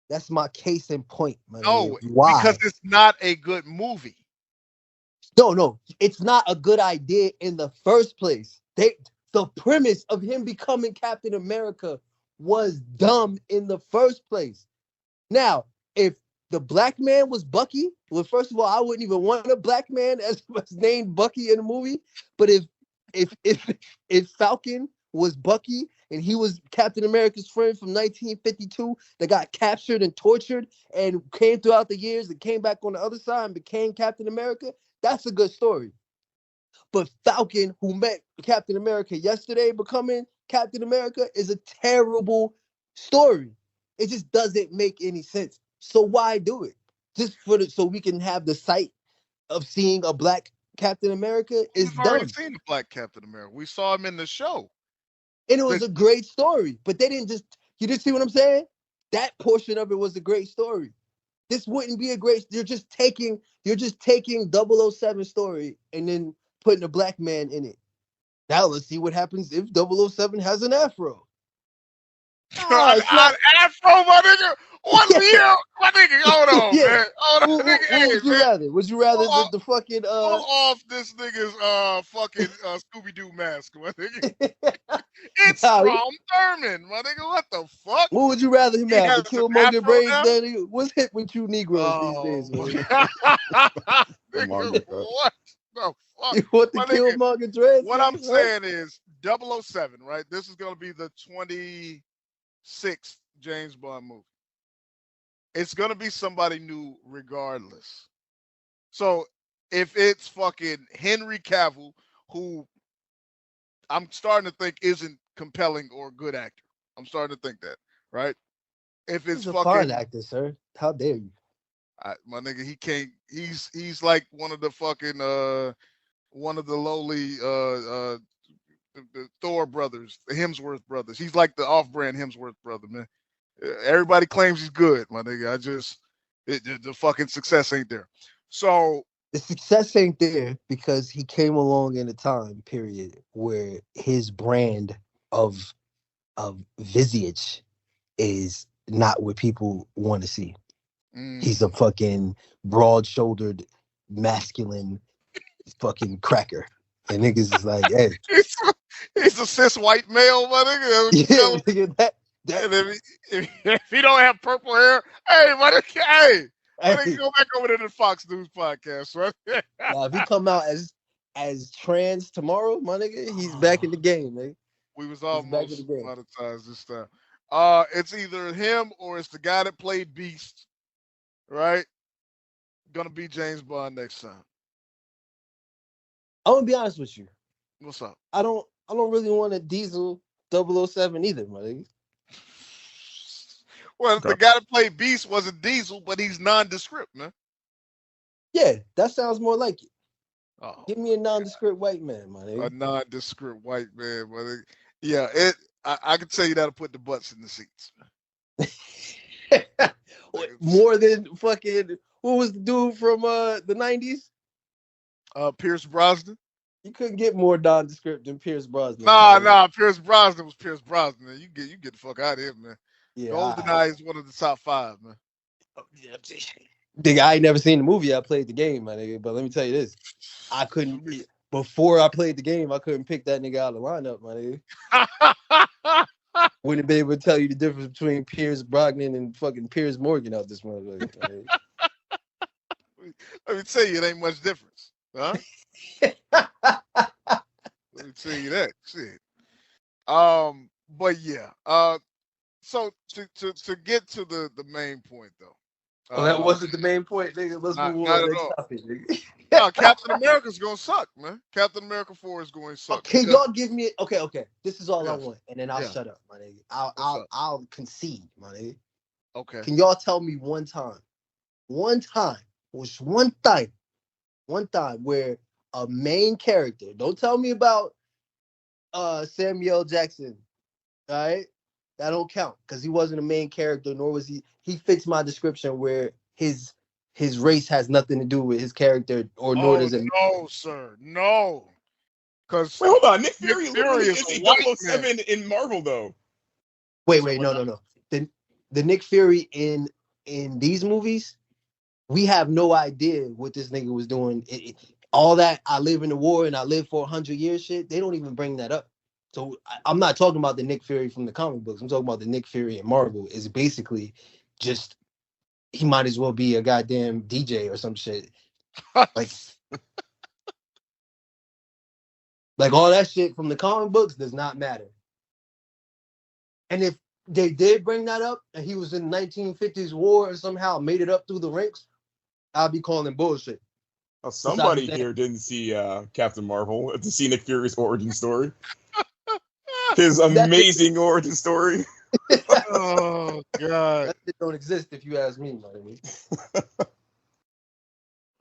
That's my case in point, my nigga. No, why? Because it's not a good movie. No, it's not a good idea in the first place. The premise of him becoming Captain America was dumb in the first place. Now, if the black man was Bucky, well, first of all, I wouldn't even want a black man as named Bucky in the movie. But if Falcon was Bucky and he was Captain America's friend from 1952 that got captured and tortured and came throughout the years and came back on the other side and became Captain America, that's a good story. But Falcon, who met Captain America yesterday becoming Captain America, is a terrible story. It just doesn't make any sense. So why do it? Just so we can have the sight of seeing a black Captain America is dumb. We've already seen a black Captain America. We saw him in the show. And it was a great story. But they didn't you just see what I'm saying? That portion of it was a great story. This wouldn't be a great, you're just taking 007 story and then putting a black man in it. Now let's see what happens if 007 has an afro. An afro, my nigga? What year? My nigga, hold on, man. Hold on, nigga. Would you rather the fucking pull off this nigga's fucking Scooby-Doo mask, my nigga? It's Strom Thurmond, my nigga. What the fuck? What would you rather him have? The Killmonger braids, Danny? What's hip with you Negroes these days, man? Nigga, what the fuck? You want the Killmonger dreads? What I'm saying is 007, right? This is gonna be the 26th James Bond movie. It's going to be somebody new regardless. So if it's fucking Henry Cavill, who I'm starting to think isn't compelling or a good actor. I'm starting to think that, right? If it's He's a fine actor, sir. How dare you? My nigga, he can't. He's like one of the fucking one of the lowly the Thor brothers, the Hemsworth brothers. He's like the off-brand Hemsworth brother, man. Everybody claims he's good, my nigga. The fucking success ain't there. So the success ain't there because he came along in a time period where his brand of visage is not what people want to see. He's a fucking broad-shouldered, masculine fucking cracker. And niggas is like, hey. He's a cis white male, my nigga. Yeah, nigga, if he don't have purple hair, hey, my nigga, hey, go back over to the Fox News podcast, right? Now, if he come out as trans tomorrow, my nigga, he's back in the game, nigga. We was almost monetized this time. It's either him or it's the guy that played Beast, right? Gonna be James Bond next time. I'm gonna be honest with you. What's up? I don't really want a Diesel 007 either, my nigga. Well, the guy that played Beast wasn't Diesel, but he's nondescript, man. Yeah, that sounds more like it. Oh, give me a nondescript white man, my nigga. A nondescript white man, my nigga. Yeah, I can tell you that'll put the butts in the seats. More than fucking, what was the dude from the 90s? Pierce Brosnan. You couldn't get more nondescript than Pierce Brosnan. Nah. Pierce Brosnan was Pierce Brosnan. Man. You get the fuck out of here, man. Yeah, GoldenEye is one of the top 5, man. Nigga, I ain't never seen the movie. I played the game, my nigga. But let me tell you this: I couldn't. Before I played the game, I couldn't pick that nigga out of the lineup, my nigga. Wouldn't be able to tell you the difference between Pierce Brosnan and fucking Piers Morgan out this motherfucker. Let me tell you, it ain't much difference, huh? Let me tell you that shit. But yeah. So to get to the main point though. Well, that wasn't the main point, nigga. Let's move on to the next topic, nigga. No, Captain America's gonna suck, man. Captain America 4 is going to suck. Can y'all give me okay? This is all I want, and then I'll shut up, my nigga. I'll concede, my nigga. Okay. Can y'all tell me one time where a main character? Don't tell me about Samuel Jackson, all right? That don't count because he wasn't a main character, nor was he. He fits my description where his race has nothing to do with his character, or nor does it. No, sir, no. Because wait, hold on. Nick Fury is a a 007 in Marvel, though. Wait, no. The Nick Fury in these movies, we have no idea what this nigga was doing. All that I live in the war and I live for 100 years shit, they don't even bring that up. So I'm not talking about the Nick Fury from the comic books. I'm talking about the Nick Fury in Marvel. Is basically just he might as well be a goddamn DJ or some shit. Like all that shit from the comic books does not matter. And if they did bring that up and he was in the 1950s war and somehow made it up through the ranks, I'll be calling bullshit. Well, somebody here didn't see Captain Marvel to see Nick Fury's origin story. His amazing origin story. Oh God, that shit don't exist if you ask me, man.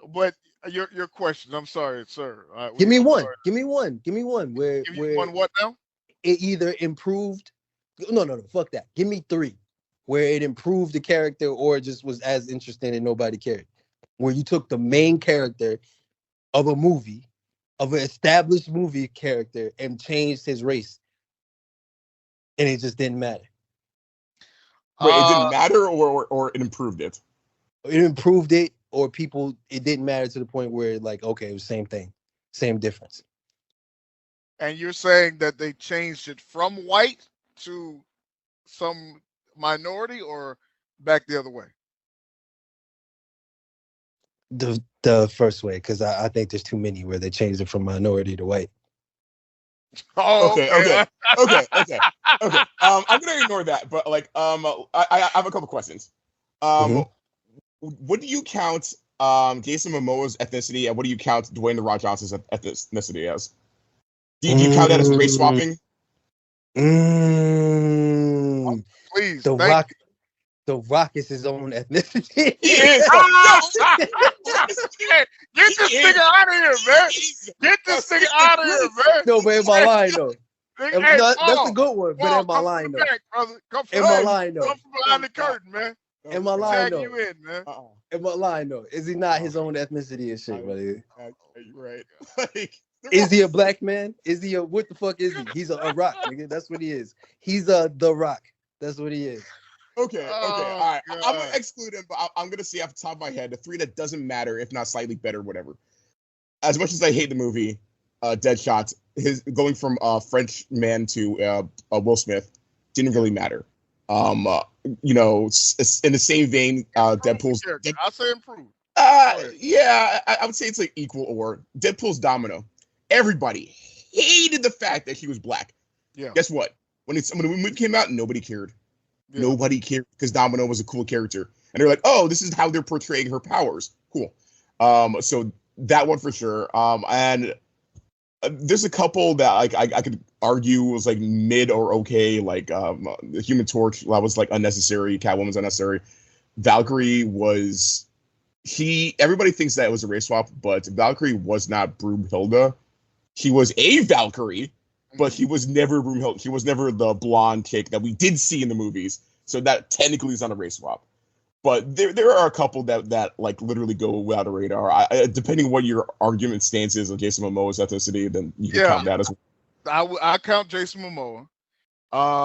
But your question, I'm sorry, sir. Give me one. Give me one. Where one what now? It either improved. No, fuck that. Give me 3, where it improved the character or just was as interesting and nobody cared. Where you took the main character of a movie, of an established movie character, and changed his race. And it just didn't matter. Wait, it didn't matter or it improved it? It improved it, or it didn't matter to the point where, like, okay, it was same thing, same difference. And you're saying that they changed it from white to some minority or back the other way? The first way, because I think there's too many where they changed it from minority to white. Oh, okay. I'm gonna ignore that, but like, I have a couple questions. What do you count Jason Momoa's ethnicity, and what do you count Dwayne The Rock Johnson's ethnicity as? Do you count that as race swapping? Please, The Rock is his own ethnicity. He is. Get this nigga out of here, man. Get this nigga out of here, man. No, but in my line, though. That's a good one, but in my come line, from the though. back, brother. Come from In my line, though. Come from behind the curtain, man. In my line, Tag though. you in, man. In my line, though. Is he not his own ethnicity and shit, buddy? Right. Is he a black man? Is he what the fuck is he? He's a rock, nigga. That's what he is. He's The Rock. That's what he is. Okay, all right. God. I'm gonna exclude him, but I'm gonna say off the top of my head the 3 that doesn't matter, if not slightly better, whatever. As much as I hate the movie, Deadshot, his going from French man to Will Smith didn't really matter. In the same vein, Deadpool's. I'll say improved. Yeah, I would say it's like equal or Deadpool's Domino. Everybody hated the fact that he was black. Yeah. Guess what? When the movie came out, nobody cared. Yeah. Nobody cared because Domino was a cool character, and they're like, "Oh, this is how they're portraying her powers." Cool. So that one for sure. And there's a couple that like I could argue was like mid or okay, like the Human Torch that was like unnecessary. Catwoman's unnecessary. Valkyrie was everybody thinks that it was a race swap, but Valkyrie was not Broomhilda. He was a Valkyrie, but he was never Broomhilda. He was never the blonde chick that we did see in the movies. So that technically is not a race swap. But there are a couple that like literally go without a radar. Depending what your argument stance is on Jason Momoa's ethnicity, then you can count that as well. I count Jason Momoa.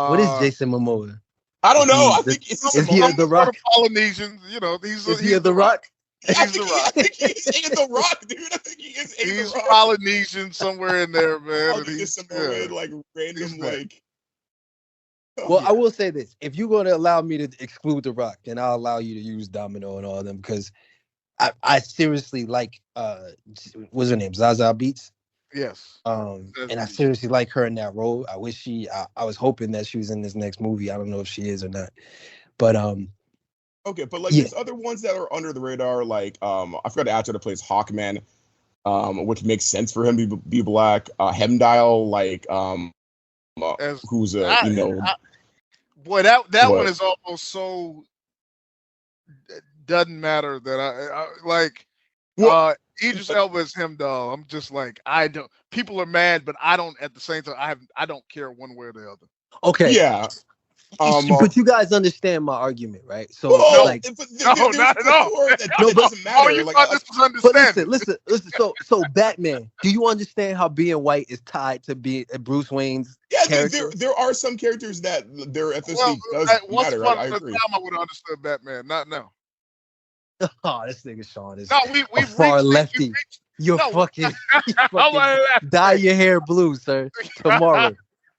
What is Jason Momoa? I don't know. I Is think is he a The Rock? Polynesian, you know, Is he a The Rock? He's The Rock. I think he's The Rock, dude. I think he is He's The Rock. Polynesian somewhere in there, man. I'll he's Samoan, like random, like. Well, I will say this: if you're going to allow me to exclude The Rock, then I'll allow you to use Domino and all of them because I seriously like what's her name, Zaza Beetz. Yes. And I seriously like her in that role. I wish I was hoping that she was in this next movie. I don't know if she is or not, but okay, but like there's other ones that are under the radar. Like I forgot the actor that plays Hawkman, which makes sense for him to be black. Hemdile, like who's boy, that one is almost so doesn't matter that I like. Idris Elba is Hemdall. I'm just like, I don't. People are mad, but I don't. At the same time, I don't care one way or the other. Okay. Yeah. But you guys understand my argument, right? So no, like, no, not at all. It doesn't matter. Oh, you thought this was understanding. But listen. So Batman, do you understand how being white is tied to being Bruce Wayne's character? There are some characters that their ethnicity does matter. I agree. Time I would have understood Batman, not now. Oh, this nigga Sean is we far lefty. You're fucking dye your hair blue, sir. Tomorrow.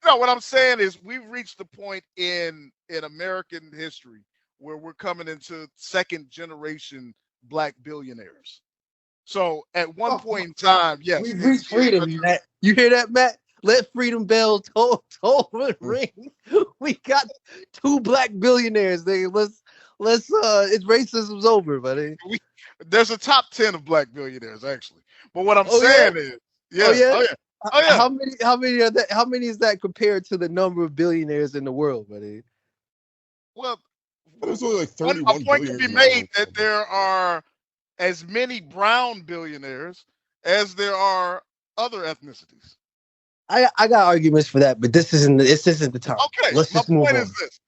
No, what I'm saying is we've reached the point in American history where we're coming into second generation black billionaires. So at one point in time, yes, we've reached freedom. Matt. You hear that, Matt? Let freedom bell toll ring. We got 2 black billionaires. Let's it's racism's over, buddy. There's a top 10 of black billionaires actually. But what I'm saying is, How many are that? How many is that compared to the number of billionaires in the world, buddy? Well, there's only like 31 a point can be made that there are as many brown billionaires as there are other ethnicities. I got arguments for that, but this isn't the time. Okay, let's just move on. This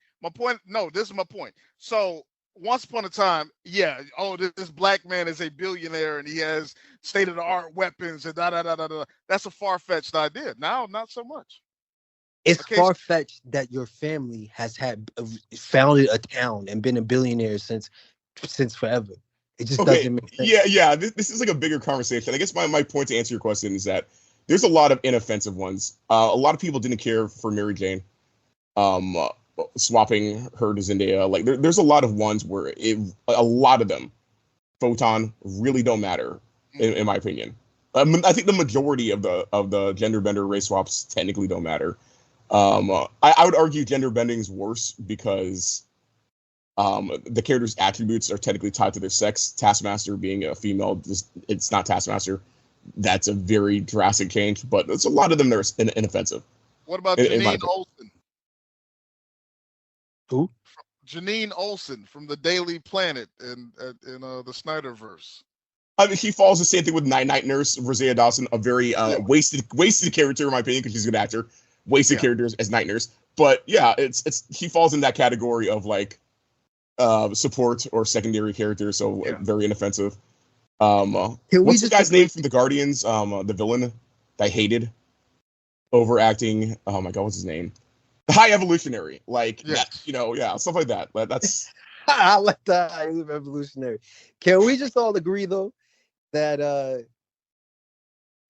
is my point. So once upon a time, this black man is a billionaire and he has state-of-the-art weapons and da-da-da-da-da. That's a far-fetched idea. Now, not so much. It's far-fetched that your family has founded a town and been a billionaire since forever. It just doesn't make sense. Yeah. This is like a bigger conversation. I guess my point to answer your question is that there's a lot of inoffensive ones. A lot of people didn't care for Mary Jane. Swapping her to Zendaya, like there's a lot of ones where a lot of them, Photon, really don't matter in my opinion. I think the majority of the gender bender race swaps technically don't matter. I would argue gender bending is worse because the character's attributes are technically tied to their sex. Taskmaster being a female, it's not Taskmaster. That's a very drastic change, but there's a lot of them that are inoffensive. What about Janine Olsen? Who? Janine Olsen from the Daily Planet in the Snyderverse. I mean, she follows the same thing with Night Nurse, Rosario Dawson, a very wasted character in my opinion because she's a good actor. Wasted characters as Night Nurse, but yeah, it's she falls in that category of like support or secondary character, so very inoffensive. What's the guy's name from the Guardians? The villain that I hated, overacting. Oh my god, what's his name? The High Evolutionary, stuff like that. That's I like the High Evolutionary. Can we just all agree though that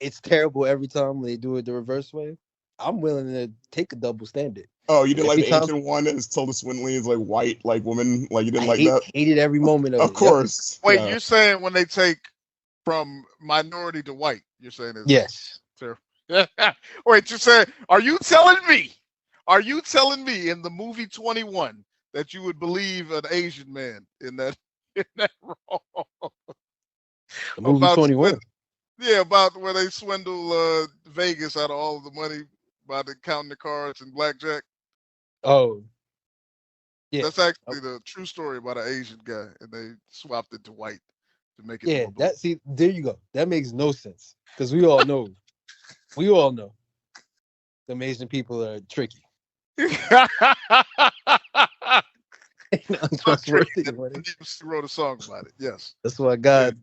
it's terrible every time they do it the reverse way? I'm willing to take a double standard. Oh, you didn't like the ancient one as Tilda Swinton is like white, like woman, like you didn't that? Hated every moment of it. Of course. Wait, you're saying when they take from minority to white? You're saying it's yes. Wait, you're saying? Are you telling me in the movie 21 that you would believe an Asian man in that role? The movie 21. About where they swindle Vegas out of all of the money by counting the cards and blackjack. Oh, yeah. That's actually the true story about an Asian guy, and they swapped it to white to make it. Yeah, there you go. That makes no sense because we all know. We all know. The Asian people are tricky. untrustworthy. He wrote a song about it. Yes. That's why God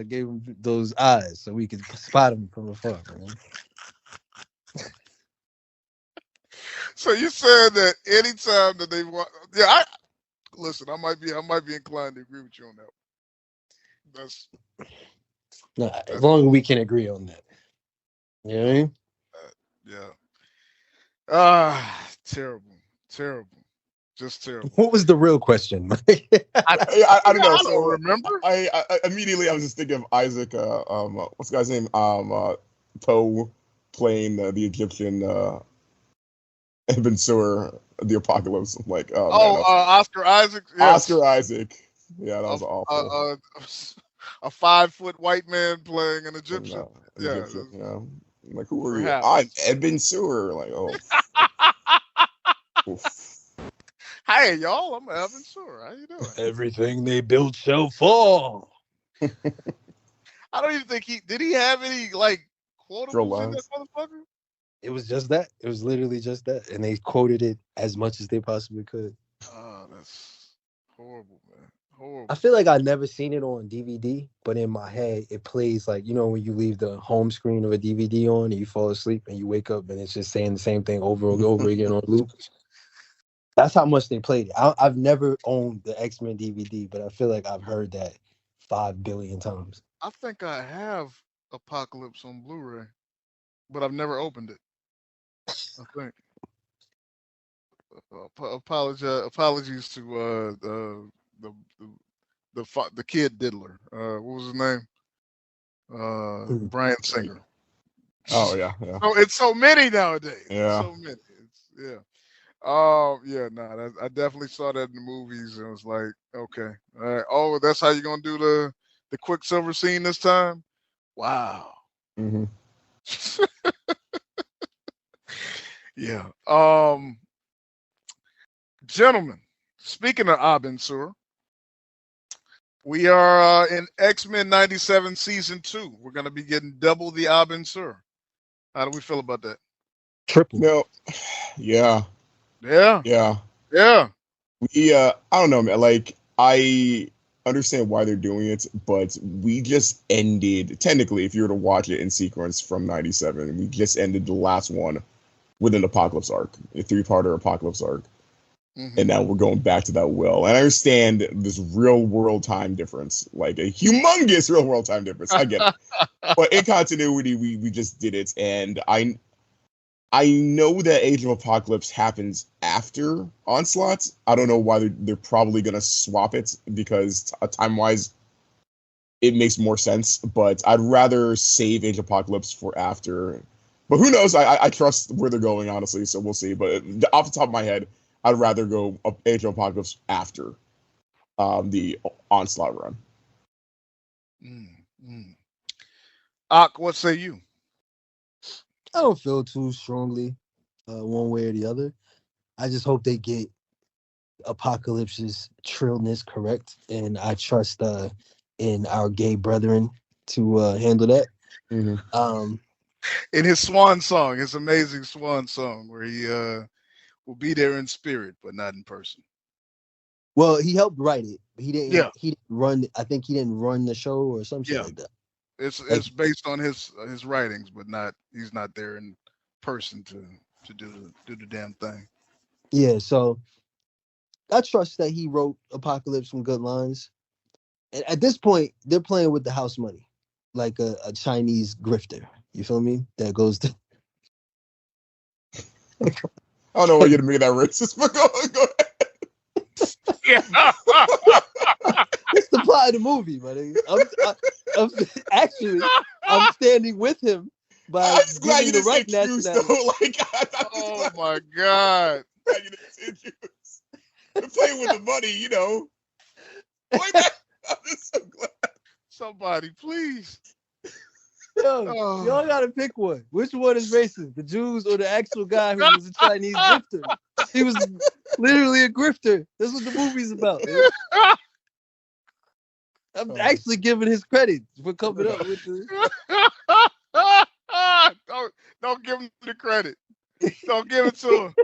gave him those eyes so we could spot him from afar. Man. So you said that anytime that they want, yeah. Listen, I might be inclined to agree with you on that. That's as long as we can agree on that. You know what I mean? Yeah. Terrible. Just terrible. What was the real question? I don't know. I So don't remember. I immediately I was just thinking of Isaac. What's the guy's name? Poe playing the Egyptian Ibn Sur, the Apocalypse. I'm like, Oscar Isaac. Yes. Oscar Isaac. Yeah, that was awful. A 5-foot white man playing an Egyptian. Egyptian, you know. I'm like, who are you? Perhaps. I'm Ibn Sur. Like, oh. Hey, y'all, I'm Evan Sur. How you doing? Everything they build shall fall. I don't even think did he have any like quotables in that motherfucker? It was just that. It was literally just that. And they quoted it as much as they possibly could. Oh, that's horrible, man. Horrible. I feel like I've never seen it on DVD, but in my head, it plays like, you know, when you leave the home screen of a DVD on and you fall asleep and you wake up and it's just saying the same thing over and over again on loop. That's how much they played it. I've never owned the X-Men DVD, but I feel like I've heard that 5 billion times. I think I have Apocalypse on Blu-ray, but I've never opened it. I think. Apologies to the kid diddler. What was his name? Brian Singer. Oh yeah. Oh, it's so many nowadays. Yeah. So many. Oh yeah, I definitely saw that in the movies and was like, okay, all right. Oh, that's how you're gonna do the Quicksilver scene this time? Wow. Mm-hmm. Yeah. Gentlemen, speaking of Abin Sur, we are in X-Men 97 Season 2. We're going to be getting double the Abin Sur. How do we feel about that? Triple. No. Yeah. Yeah. Yeah. Yeah. I don't know, man. Like, I understand why they're doing it, but we just ended, technically, if you were to watch it in sequence from 97, we just ended the last one with an Apocalypse arc, a 3-parter Apocalypse arc. Mm-hmm. And now we're going back to that well. And I understand this real world time difference, like a humongous real world time difference. I get it. But in continuity, we just did it. And I know that Age of Apocalypse happens after Onslaught. I don't know why they're probably going to swap it, because time-wise, it makes more sense. But I'd rather save Age of Apocalypse for after. But who knows? I trust where they're going, honestly, so we'll see. But off the top of my head, I'd rather go Age of Apocalypse after the Onslaught run. Ak, what say you? I don't feel too strongly one way or the other. I just hope they get Apocalypse's trillness correct, and I trust in our gay brethren to handle that. Mm-hmm. In his swan song, his amazing swan song, where he will be there in spirit, but not in person. Well, he helped write it. He didn't. Yeah. He didn't run. I think he didn't run the show or something like that. It's based on his writings, but he's not there in person to do the damn thing. Yeah. So I trust that he wrote Apocalypse some good lines. And at this point, they're playing with the house money, like a Chinese grifter. You feel me? That goes to. I don't know why you're making that racist, but go ahead. Yeah. It's the plot of the movie, buddy. I'm standing with him by I'm just glad you didn't say nationality. Jews, though. Like, oh my God. Glad you didn't say Jews. They're playing with the money, you know. I'm so glad. Somebody, please. Yo, y'all gotta pick one. Which one is racist? The Jews or the actual guy who was a Chinese grifter? He was literally a grifter. That's what the movie's about. I'm actually giving his credit for coming up with the. Don't give him the credit. Don't give it to him.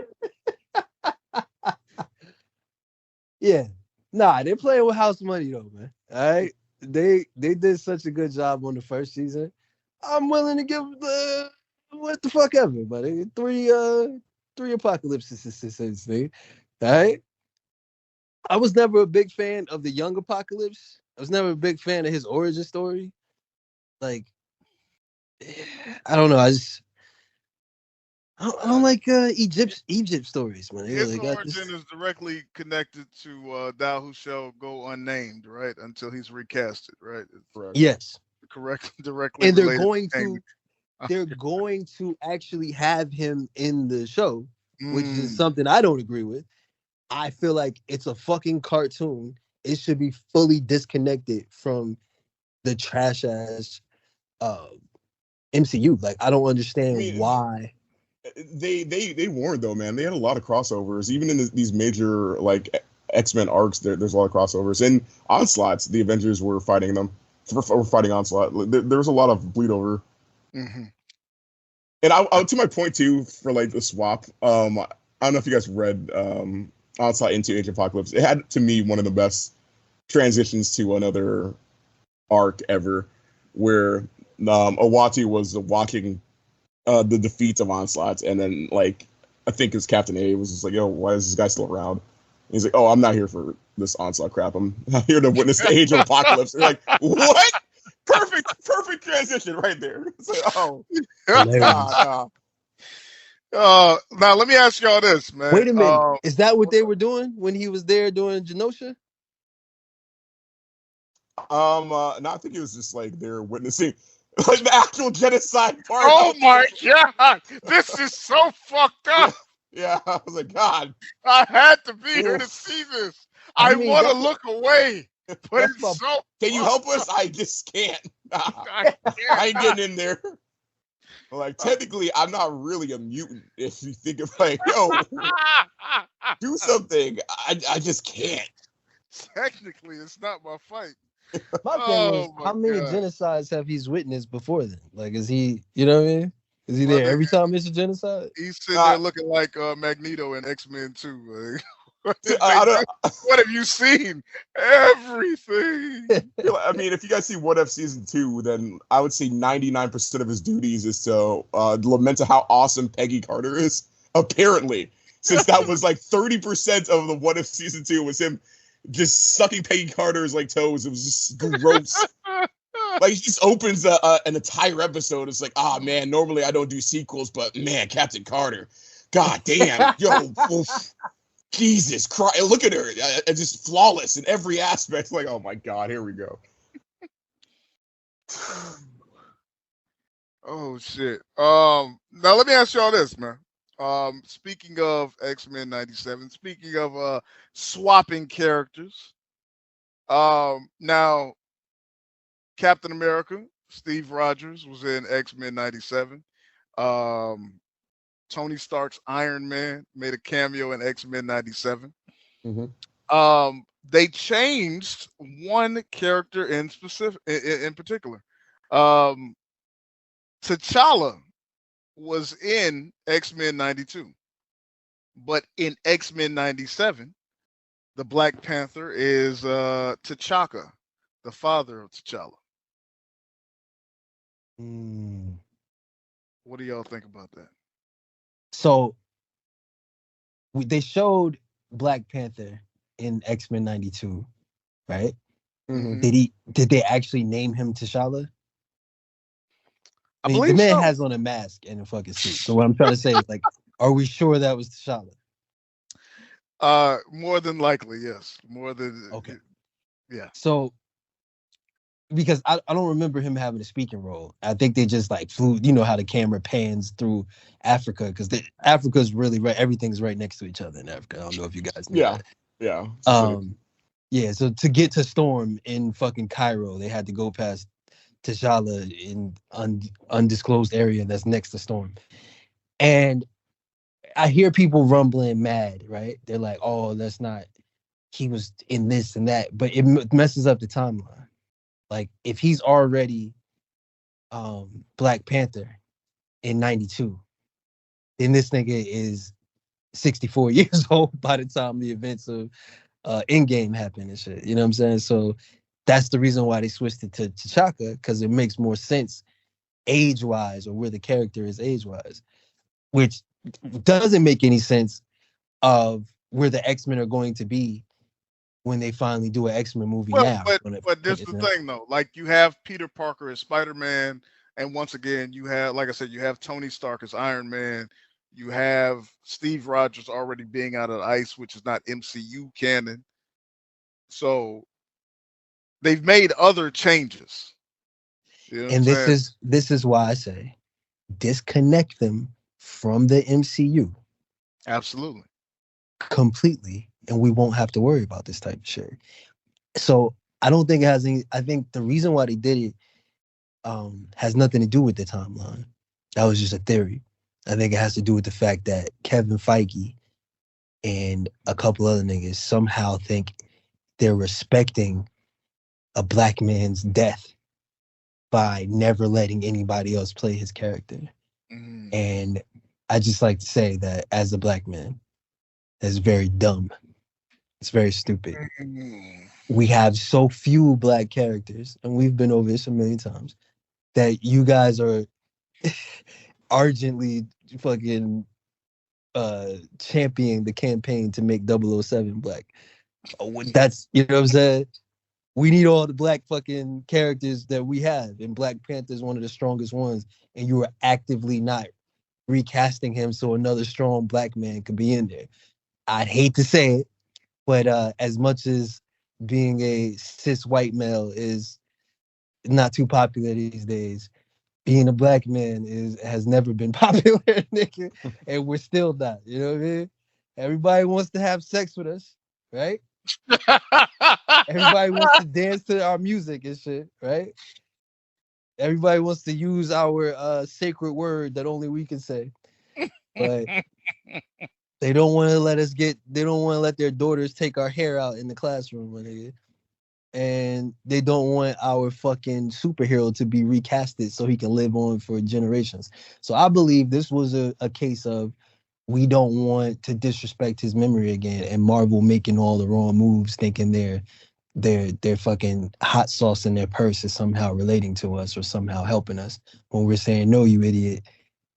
Yeah. Nah, they're playing with house money though, man. All right. They did such a good job on the first season. I'm willing to give the what the fuck ever, but three apocalypses, nigga. All right. I was never a big fan of the young Apocalypse. I was never a big fan of his origin story. Like, I don't know. I don't like Egypt stories, man. His Like, origin is directly connected to thou who shall go unnamed, right? Until he's recasted, right? Correct. yes, Directly and they're related going to to Amy. they're going to actually have him in the show, which is Mm. something I don't agree with. I feel like it's a fucking cartoon. It should be fully disconnected from the trash ass MCU. Like, I don't understand I mean, why. They warned though, man. They had a lot of crossovers, even in these major like X-Men arcs. There's a lot of crossovers. And Onslaughts, the Avengers were fighting them. Were fighting Onslaught. There was a lot of bleed over. Mm-hmm. And I to my point too for like the swap. I don't know if you guys read Onslaught into Age of Apocalypse. It had to me one of the best transitions to another arc ever, where Owatu was walking the defeats of Onslaughts, and then like I think his Captain A was just like, "Yo, why is this guy still around?" And he's like, "Oh, I'm not here for this Onslaught crap. I'm here to witness the Age of Apocalypse." They're like, "What?" Perfect transition right there. It's like, oh, nah. Now let me ask y'all this, man. Wait a minute. Is that what they were doing when he was there doing Genosha? No, I think it was just like they're witnessing like the actual genocide part. Oh my god, this is so fucked up. Yeah, I was like, God, I had to be here to see this. I mean, want to look away, but that's it's so. can you help us? I just can't. I I ain't getting in there. Like, technically, I'm not really a mutant. If you think of like, yo, do something. I just can't. Technically, it's not my fight. My thing Oh is, my how many God. genocides have he witnessed before then? Like, is he, you know what I mean? Is he Well, there every time it's a genocide? He's sitting there looking like Magneto in X-Men 2. Like, I what have you seen? Everything. I mean, if you guys see What If Season 2, then I would say 99% of his duties is to lament to how awesome Peggy Carter is. Apparently, since that was like 30% of the What If Season 2 was him just sucking Peggy Carter's like toes. It was just gross. Like, he just opens an entire episode. It's like, ah, man, normally I don't do sequels, but man, Captain Carter, god damn, yo, oof. Jesus Christ, look at her, just flawless in every aspect. Like, oh my god, here we go. Oh shit. Now let me ask y'all this, man. Speaking of X-Men 97, speaking of swapping characters. Now Captain America, Steve Rogers was in X-Men 97. Tony Stark's Iron Man made a cameo in X-Men 97. Mm-hmm. They changed one character in particular. T'Challa was in X-Men 92. But in X-Men 97, the Black Panther is T'Chaka, the father of T'Challa. What do y'all think about that? So they showed Black Panther in X-Men 92, right? Mm-hmm. Did they actually name him T'Challa? I mean, believe the man so. has on a mask and a fucking suit. So what I'm trying to say is, like, are we sure that was T'Challa? More than likely, yes. More than okay. Yeah. So because I don't remember him having a speaking role. I think they just like flew, you know how the camera pans through Africa, because Africa's really right, everything's right next to each other in Africa. I don't know if you guys know that. Yeah. Yeah, so to get to Storm in fucking Cairo, they had to go past T'Challa in undisclosed area that's next to Storm. And I hear people rumbling mad, right? They're like, oh, that's not, he was in this and that, but it messes up the timeline. Like, if he's already Black Panther in 92, then this nigga is 64 years old by the time the events of Endgame happened and shit. You know what I'm saying? So that's the reason why they switched it to T'Chaka, because it makes more sense age-wise, or where the character is age-wise, which doesn't make any sense of where the X-Men are going to be when they finally do an X-Men movie Well, now. but this is the thing though. Like you have Peter Parker as Spider-Man, and once again you have, like I said, you have Tony Stark as Iron Man. You have Steve Rogers already being out of the ice, which is not MCU canon. So they've made other changes. You know what And I'm saying? this is why I say disconnect them from the MCU Absolutely. completely, and we won't have to worry about this type of shit. So I don't think it has any. I think the reason why they did it has nothing to do with the timeline. That was just a theory. I think it has to do with the fact that Kevin Feige and a couple other niggas somehow think they're respecting a black man's death by never letting anybody else play his character. Mm. And I just like to say that as a black man, that's very dumb. It's very stupid. Mm. We have so few black characters, and we've been over this a million times, that you guys are urgently fucking championing the campaign to make 007 black. That's, you know what I'm saying? We need all the black fucking characters that we have, and Black Panther is one of the strongest ones, and you are actively not recasting him so another strong black man could be in there. I'd hate to say it, but as much as being a cis white male is not too popular these days, being a black man has never been popular, nigga, and we're still not. You know what I mean? Everybody wants to have sex with us, right? Everybody wants to dance to our music and shit, right? Everybody wants to use our sacred word that only we can say, but they don't want to let us get. They don't want to let their daughters take our hair out in the classroom, nigga. And they don't want our fucking superhero to be recasted so he can live on for generations. So I believe this was a case of we don't want to disrespect his memory again, and Marvel making all the wrong moves, thinking their fucking hot sauce in their purse is somehow relating to us or somehow helping us, when we're saying, no, you idiot.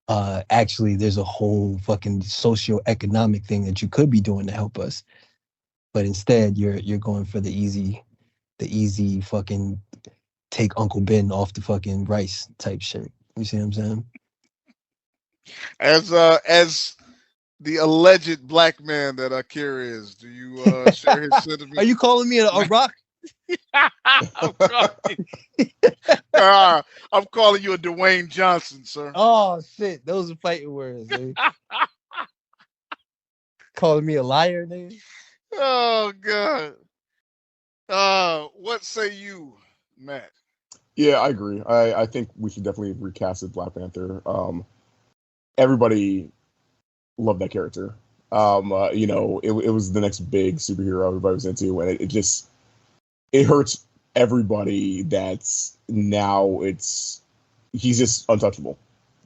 Actually, there's a whole fucking socio-economic thing that you could be doing to help us. But instead, you're going for the easy fucking take Uncle Ben off the fucking rice type shit. You see what I'm saying? As the alleged black man that Akira is, do you share his sentiments? Are you calling me a rock? I'm calling you a Dwayne Johnson, sir. Oh shit, those are fighting words. Calling me a liar, nigga. Oh god. What say you, Matt? Yeah, I agree. I think we should definitely have recasted Black Panther. Everybody loved that character. You know, it was the next big superhero everybody was into, and it hurts everybody that's now he's just untouchable,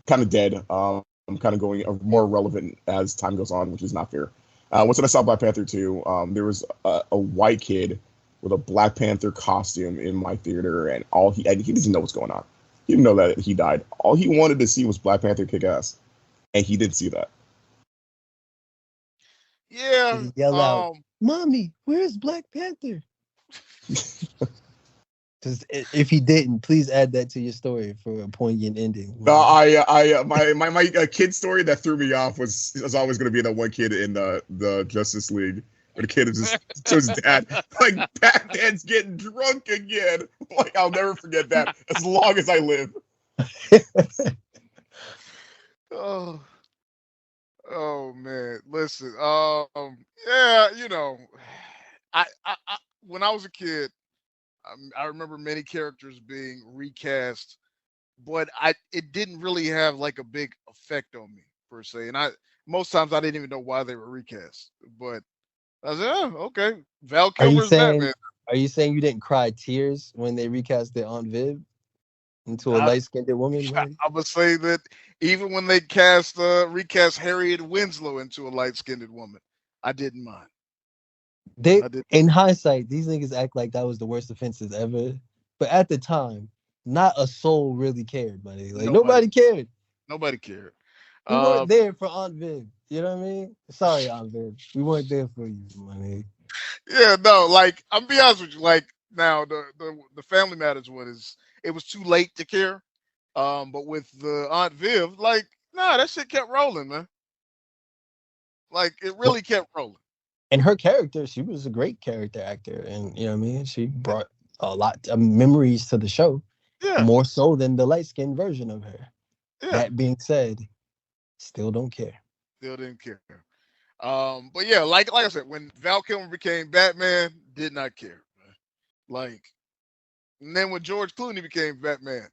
kind of dead. Kind of going more relevant as time goes on, which is not fair. Once I saw Black Panther 2, there was a white kid with a Black Panther costume in my theater, and he doesn't know what's going on. He didn't know that he died. All he wanted to see was Black Panther kick ass, and he didn't see that. Yeah. Yell out, "Mommy, where's Black Panther?" Because if he didn't, please add that to your story for a poignant ending. My kid story that threw me off was always going to be that one kid in the Justice League. Where the kid is just to his dad, like, Batman's getting drunk again. Like, I'll never forget that as long as I live. Oh man, listen. Yeah, you know, I when I was a kid, I remember many characters being recast, but it didn't really have like a big effect on me per se, and most times I didn't even know why they were recast, but I said, oh, okay. Val Kilmer's Batman. Are you saying you didn't cry tears when they recast their Aunt Viv into a light-skinned woman? I would say that even when they recast Harriet Winslow into a light-skinned woman, I didn't mind. They, I did. in hindsight, these niggas act like that was the worst offenses ever. But at the time, not a soul really cared, buddy. Like nobody cared. Nobody cared. We weren't there for Aunt Viv. You know what I mean? Sorry, Aunt Viv. We weren't there for you, money. Yeah, no, like I'll be honest with you. Like now, the Family Matters one is it was too late to care. But with the Aunt Viv, like, nah, that shit kept rolling, man. Like it really kept rolling. And her character, she was a great character actor, and you know what I mean. She brought a lot of memories to the show, Yeah, more so than the light skinned version of her. yeah. That being said, still don't care. Still didn't care. But yeah, like I said, when Val Kilmer became Batman, did not care. Man. Like, and then when George Clooney became Batman,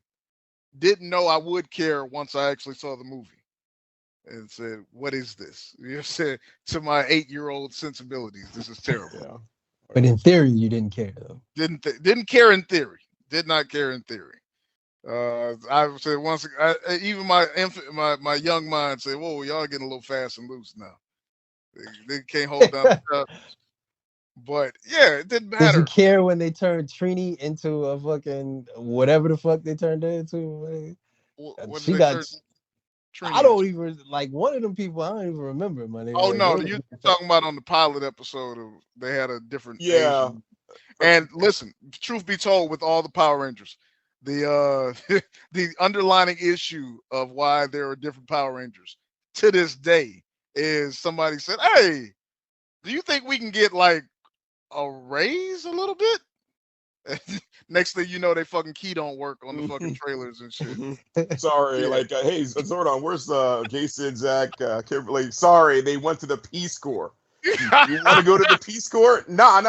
didn't know I would care once I actually saw the movie. And said, "What is this?" You said to my 8-year-old sensibilities, "This is terrible." Yeah. But in theory, you didn't care though. Didn't care in theory. Did not care in theory. I said once, even my young mind said, "Whoa, y'all getting a little fast and loose now. They can't hold down the crowd." But yeah, it didn't matter. Did you care when they turned Trini into a fucking whatever the fuck they turned her into? What She did they got. turn Trini I don't into? even like one of them people. I don't even remember, man. Oh Like, no, you're talking about on the pilot episode of they had a different Yeah. Asian. And listen, truth be told, with all the Power Rangers, the the underlining issue of why there are different Power Rangers to this day is somebody said, "Hey, do you think we can get like a raise a little bit?" Next thing you know, they fucking key don't work on the fucking trailers and shit. Sorry, Yeah. like, hey, Zordon, where's Jason, Zach, Kimberly? Sorry, they went to the Peace Corps. You want to go to the Peace Corps? Nah.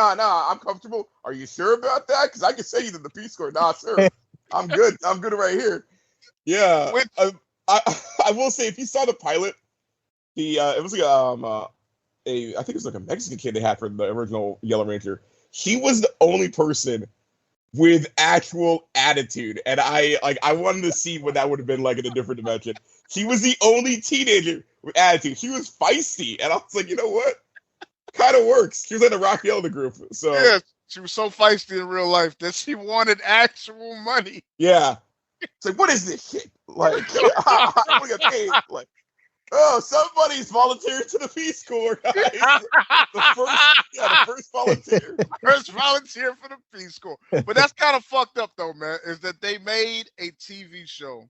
I'm comfortable. Are you sure about that? Because I can send you to the Peace Corps. Nah, sir. I'm good. I'm good right here. Yeah. I will say, if you saw the pilot, it was like I think it was like a Mexican kid they had for the original Yellow Ranger. He was the only person with actual attitude, and I wanted to see what that would have been like in a different dimension. He was the only teenager with attitude. She was feisty, and I was like, you know what? Kind of works. She was in the Rafael group, so Yeah, she was so feisty in real life that she wanted actual money. yeah. It's like, what is this shit? Like, I want to get paid. Like, oh, somebody's volunteering to the Peace Corps, guys. The first volunteer. First volunteer for the Peace Corps. But that's kind of fucked up, though, man, is that they made a TV show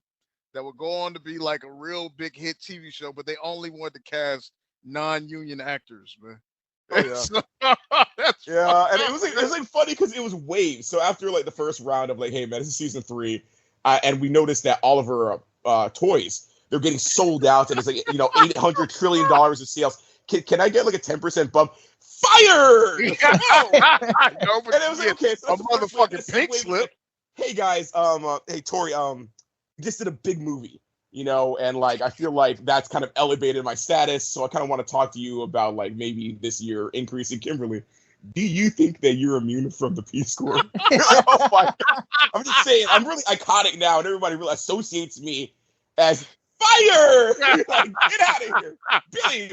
that would go on to be like a real big hit TV show, but they only wanted to cast non-union actors, man. Oh, yeah. So, And it was like funny because it was waves. So after like the first round of like, hey man, this is season 3, and we noticed that all of her toys, they're getting sold out, and it's like, $800 trillion of sales. Can I get like a 10% bump? Fired! No, but And it was like, okay, so a motherfucking pink slip. Hey guys, hey Tori, you just did a big movie, and like I feel like that's kind of elevated my status. So I kind of want to talk to you about like maybe this year increasing Kimberly. Do you think that you're immune from the Peace Corps? Oh my God. I'm just saying, I'm really iconic now, and everybody really associates me as fire. Like, get out of here, Billy.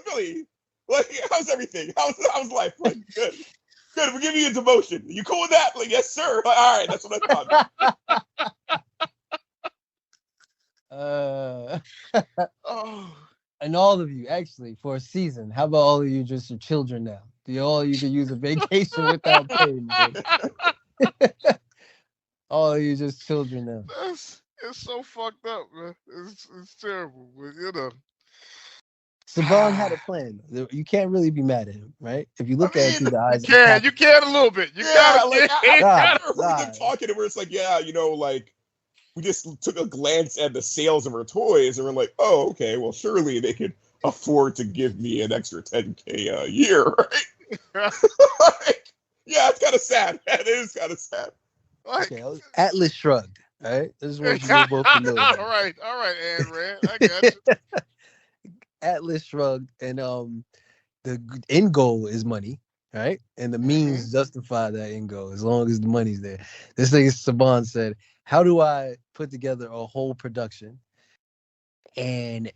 Billy? Like, how's everything? How's life? Like, good. We're giving you a demotion. You cool with that? Like, yes, sir. Like, all right, that's what I thought. And all of you, actually, for a season, how about all of you just your children now? All you can use a vacation without pay, man. All of you just children now. It's so fucked up, man. It's terrible, but Saban had a plan. You can't really be mad at him, right? If you look at it through the eyes you can a little bit. You gotta like, I heard them talking, and where it's like, like we just took a glance at the sales of her toys, and we're like, oh, okay, well, surely they could afford to give me an extra $10K a year, right? Yeah, it's kind of sad. It is kind of sad. Like, okay, Atlas shrugged. All right, this is what you both know. All right, Anne Rand, I got you. Atlas shrugged, and the end goal is money, right? And the means justify that end goal as long as the money's there. This thing Saban said, how do I put together a whole production and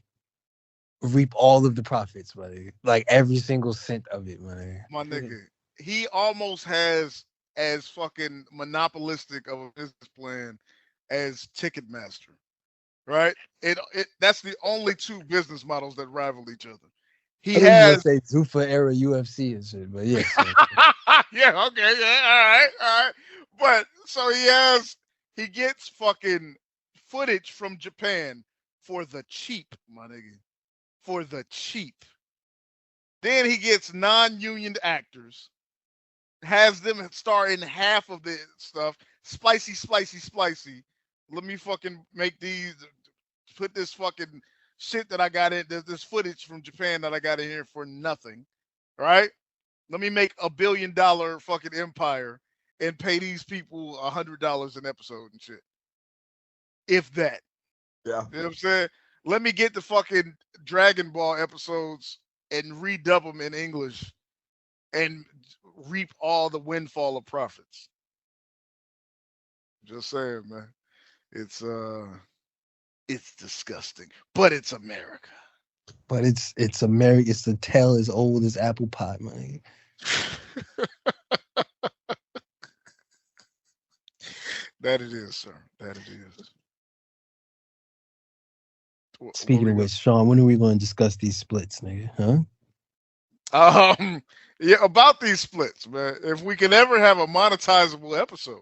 reap all of the profits, buddy. Like every single cent of it, buddy. My nigga, he almost has as fucking monopolistic of a business plan as Ticketmaster, right? It that's the only two business models that rival each other. He I has say Zuffa era UFC and shit, but yes. yeah, okay, yeah, all right. But so he gets fucking footage from Japan for the cheap, my nigga. For the cheap. Then he gets non-union actors, has them star in half of the stuff. Spicy. Let me fucking make these, put this fucking shit that I got in, this footage from Japan that I got in here for nothing, right? Let me make $1 billion fucking empire and pay these people $100 an episode and shit. If that. Yeah. You know what I'm saying? Let me get the fucking Dragon Ball episodes and redub them in English and reap all the windfall of profits. Just saying, man. It's disgusting, but it's America. But it's America. It's the tale as old as apple pie, man. That it is, sir. That it is. Speaking of which, Sean, when are we going to discuss these splits, nigga? Huh? Yeah, about these splits, man. If we can ever have a monetizable episode.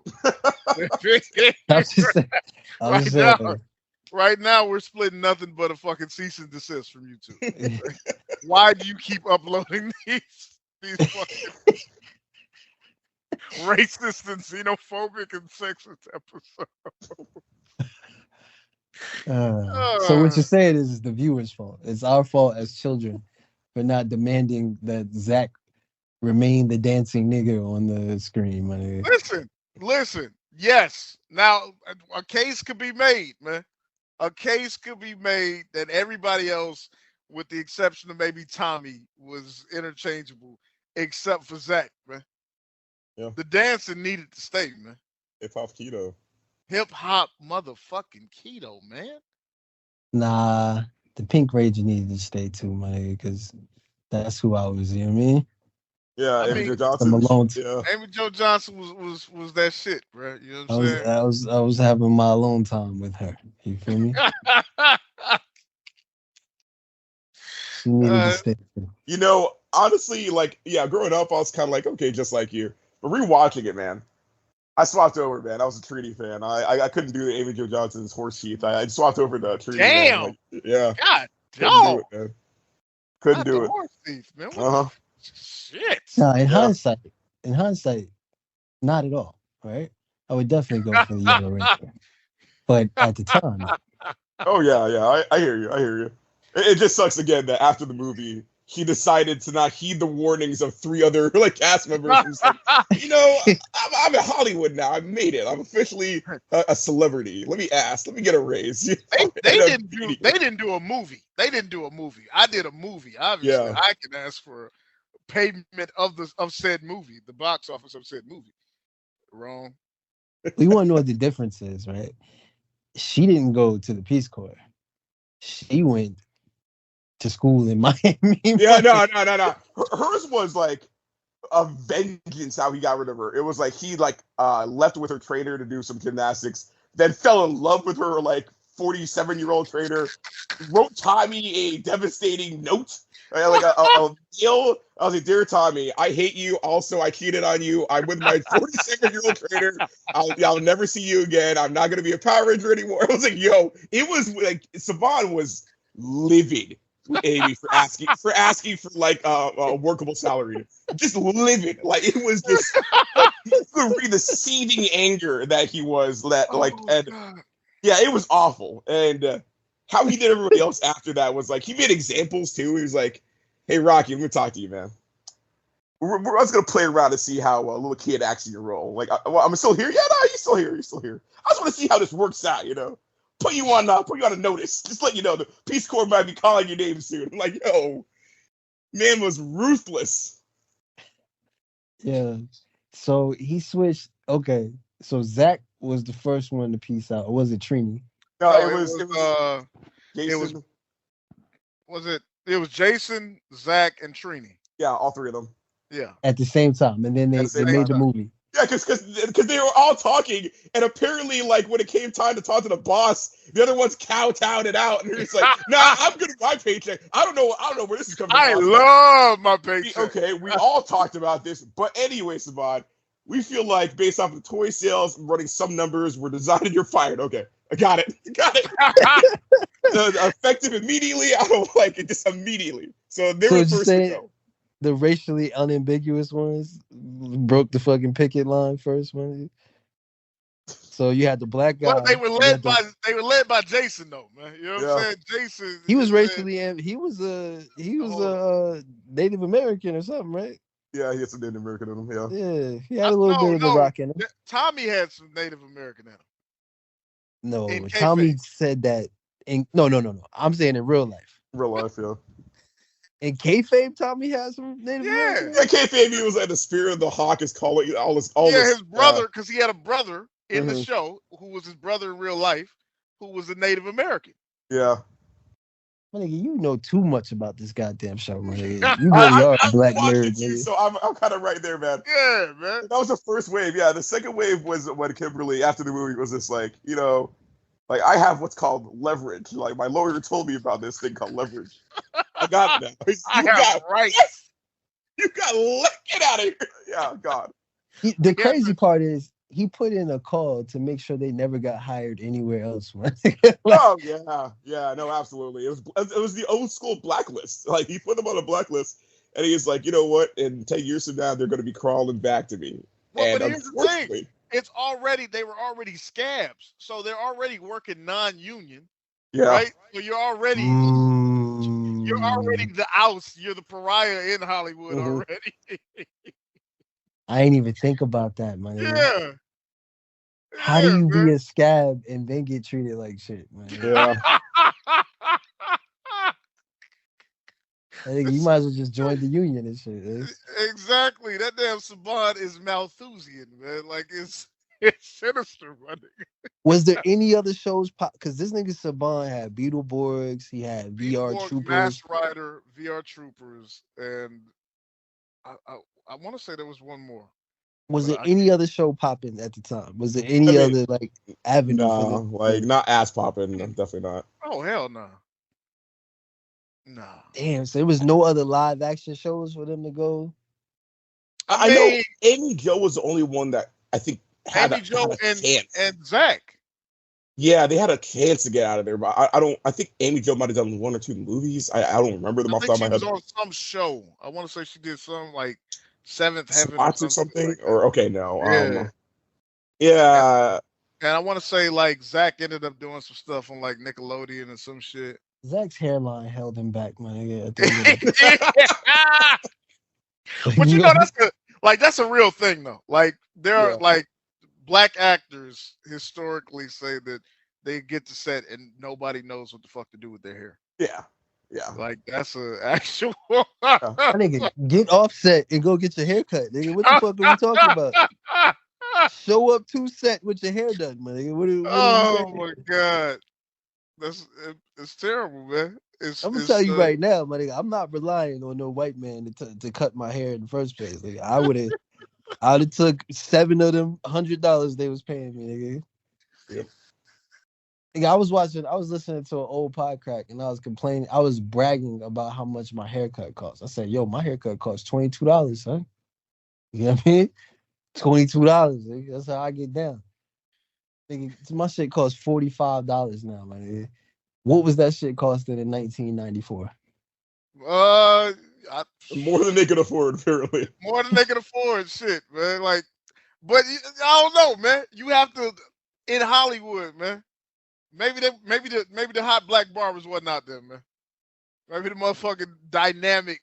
Right now, we're splitting nothing but a fucking cease and desist from YouTube. Why do you keep uploading these fucking racist and xenophobic and sexist episodes? So what you're saying is the viewer's fault. It's our fault as children for not demanding that Zach remain the dancing nigga on the screen, man. Listen. Yes. Now, a case could be made, man. A case could be made that everybody else, with the exception of maybe Tommy, was interchangeable, except for Zach, man. Yeah. The dancing needed to stay, man. Hip-hop keto. Hip-hop motherfucking keto, man. Nah, the Pink Ranger needed to stay too, man, because that's who I was, you know what I mean? Yeah, Amy Jo Johnson. Yeah. Amy Jo Johnson was that shit, bro. You know what I'm saying? I was having my alone time with her. You feel me? She needed to stay. You know, honestly, like, yeah, growing up, I was kind of like, okay, just like you. But rewatching it, man, I swapped over, man. I was a Trini fan. I couldn't do the Amy Jo Johnson's horse teeth. I swapped over to Trini. Damn. Like, yeah. God, couldn't do it. Horse teeth, man. Uh-huh. Shit. No, in hindsight, not at all. Right? I would definitely go for the Yellow Ranger. But at the time. Oh yeah. I hear you. It just sucks again that after the movie, he decided to not heed the warnings of 3 other cast members. Who's like, I'm in Hollywood now. I made it. I'm officially a celebrity. Let me get a raise. They didn't do a movie. I did a movie. Obviously, yeah. I can ask for payment of said movie, the box office of said movie. Wrong. We want to know what the difference is, right? She didn't go to the Peace Corps. She went to school in Miami. Yeah, no. Hers was like a vengeance how he got rid of her. It was like he left with her trainer to do some gymnastics, then fell in love with her 47-year-old trainer, wrote Tommy a devastating note, like a deal. I was like, dear Tommy, I hate you. Also, I cheated on you. I'm with my 47-year-old trainer. I'll never see you again. I'm not going to be a Power Ranger anymore. I was like, yo, it was like, Saban was livid with Amy for asking for a workable salary. Just livid. Like, it was just, you could read the seething anger that he was, yeah, it was awful. And how he did everybody else after that was he made examples too. He was like, hey, Rocky, let me talk to you, man. We're just going to play around to see how a little kid acts in your role. I'm still here? Yeah, no, you're still here. I just want to see how this works out, Put you on a notice. Just let you know the Peace Corps might be calling your name soon. I'm like, yo, man was ruthless. Yeah. So he switched. Okay. So Zach was the first one to peace out. Or was it Trini? No, it was Jason. Was it It was Jason, Zach, and Trini. Yeah, all three of them. Yeah. At the same time, and then they made the movie. Yeah, because they were all talking, and apparently, like when it came time to talk to the boss, the other ones kowtowed it out, and he's like, "Nah, I'm good with my paycheck. I don't know where this is coming from." I love my paycheck. Okay, we all talked about this, but anyway, Saban, we feel like based off of toy sales, running some numbers, we're designing. You're fired. Okay, I got it. Effective immediately. I don't like it. Just immediately. So they were the first to go. The racially unambiguous ones broke the fucking picket line first, man. So you had the black guy. Well, they were led by Jason though, man. You know what I'm saying? Jason. He was racially he was a Native American or something, right? Yeah, he had some Native American in him. Yeah, he had a little bit of the rock in him. Tommy had some Native American in him. No, Tommy said that. No. I'm saying in real life. Real life, yeah. In kayfabe, Tommy has some Native American. Yeah, kayfabe, he was like the spirit of the hawk is calling all this. His brother, because he had a brother in the show who was his brother in real life, who was a Native American. Yeah. My nigga, you know too much about this goddamn show, man. You really are a black nerd, nigga. So I'm kind of right there, man. Yeah, man. That was the first wave. Yeah, the second wave was when Kimberly, after the movie, was just like, like I have what's called leverage. Like my lawyer told me about this thing called leverage. I got it now. You got get out of here. Yeah, God. The crazy part is he put in a call to make sure they never got hired anywhere else. Oh yeah, no, absolutely. It was the old school blacklist. Like he put them on a blacklist, and he was like, you know what? In 10 years from now, they're going to be crawling back to me. Well, but here's the thing. They were already scabs, so they're already working non-union. Yeah. Right? So you're already the oust. You're the pariah in Hollywood already. I ain't even think about that, man. Yeah. How do you be a scab and then get treated like shit, man? Yeah. I think you might as well just join the union and shit. Exactly. That damn Saban is Malthusian, man. Like it's sinister, buddy. Was there any other shows? Because this nigga Saban had Beetleborgs, he had VR Troopers, Mask Rider, VR Troopers, and I want to say there was one more. Was there any other show popping at the time? Was there any other like avenue? No, like not ass popping. Definitely not. Oh hell no. Nah. Damn, so there was no other live action shows for them to go. I know Amy Jo was the only one that I think had Amy Jo chance. And Zach. Yeah, they had a chance to get out of there, but I think Amy Jo might have done one or two movies. I don't remember them off the top of my head. She was on some show. I want to say she did some like Seventh Heaven or something. Like or okay, no. Yeah. Yeah. And I want to say like Zach ended up doing some stuff on like Nickelodeon and some shit. Zach's hairline held him back, man. But that's a real thing though. Like there are like black actors historically say that they get to set and nobody knows what the fuck to do with their hair. Yeah. Like that's an actual. Nigga, get offset and go get your hair cut, nigga. What the fuck are we talking about? Show up to set with your hair done, man. Oh my god, it's terrible, man. I'm gonna tell you right now, my nigga. I'm not relying on no white man to cut my hair in the first place. Like, I'd have took 7 of them $100 they was paying me, nigga. Yep. Nigga, I was listening to an old Podcrack and I was complaining. I was bragging about how much my haircut costs. I said, yo, my haircut costs $22, son. You know what I mean? $22, nigga. That's how I get down. Nigga, my shit costs $45 now, man. What was that shit costing in 1994? More than they could afford, apparently. More than they could afford, shit, man. Like, but I don't know, man. You have to in Hollywood, man. Maybe the hot black barbers wasn't out there, man. Maybe the motherfucking dynamic,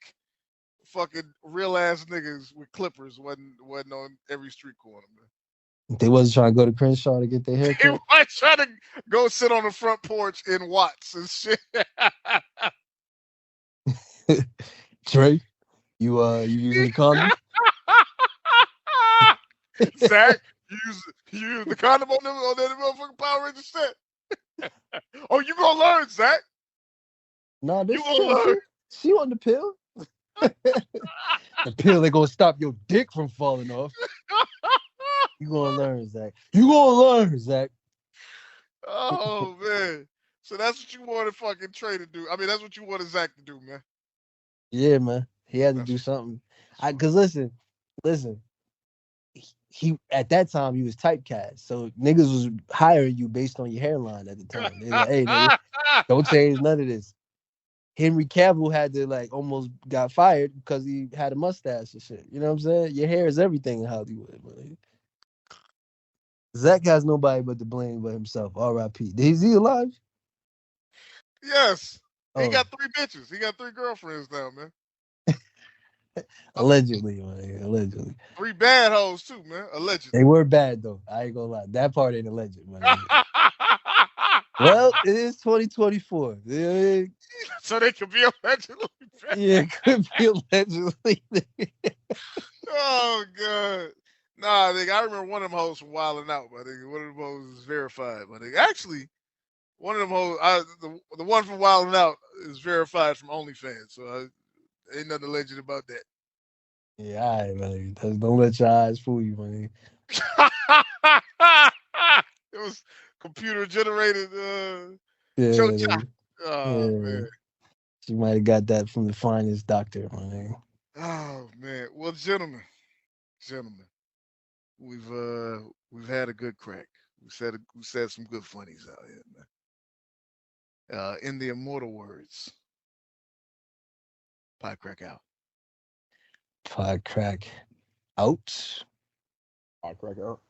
fucking real ass niggas with clippers wasn't on every street corner, man. They wasn't trying to go to Crenshaw to get their haircut. They weren't trying to go sit on the front porch in Watts and shit. Trey, you using a condom? Zach, you use the condom on that motherfucking Power Ranger set. Oh, you gonna learn, Zach? No, this you gonna learn. She on the pill. The pill that gonna stop your dick from falling off. You gonna learn, Zach. You gonna learn, Zach. Oh man. So that's what you wanted fucking Trey to do. I mean, that's what you wanted Zach to do, man. Yeah, man. He had to That's do something. fine. Cause listen. He at that time he was typecast, so niggas was hiring you based on your hairline at the time. They're like, hey, nigga, don't change none of this. Henry Cavill had to like almost got fired because he had a mustache and shit. You know what I'm saying? Your hair is everything in Hollywood, man. Zach has nobody but to blame but himself. R.I.P. Is he alive? Yes. He Oh, got 3 bitches. He got 3 girlfriends now, man. allegedly, man. Allegedly. 3 bad hoes too, man. They Allegedly. were bad though. I ain't gonna lie. That part ain't alleged, man. Well, it is 2024. Yeah, So they could be allegedly bad. it could be allegedly. Oh god. Nah, nigga, I remember one of them hoes from Wildin' Out, my nigga. One of them hoes is verified, my nigga. Actually, one of them hoes, the one from Wildin' Out is verified from OnlyFans, so ain't nothing alleged about that. Yeah, all right, man. Don't let your eyes fool you, man. It was computer generated Yeah, chocha. Oh yeah. man. She might have got that from the finest doctor, man. Oh man. Well, gentlemen, we've had a good crack. We said some good funnies out here, man. In the immortal words, Podcrack out. Podcrack out. I'll crack out.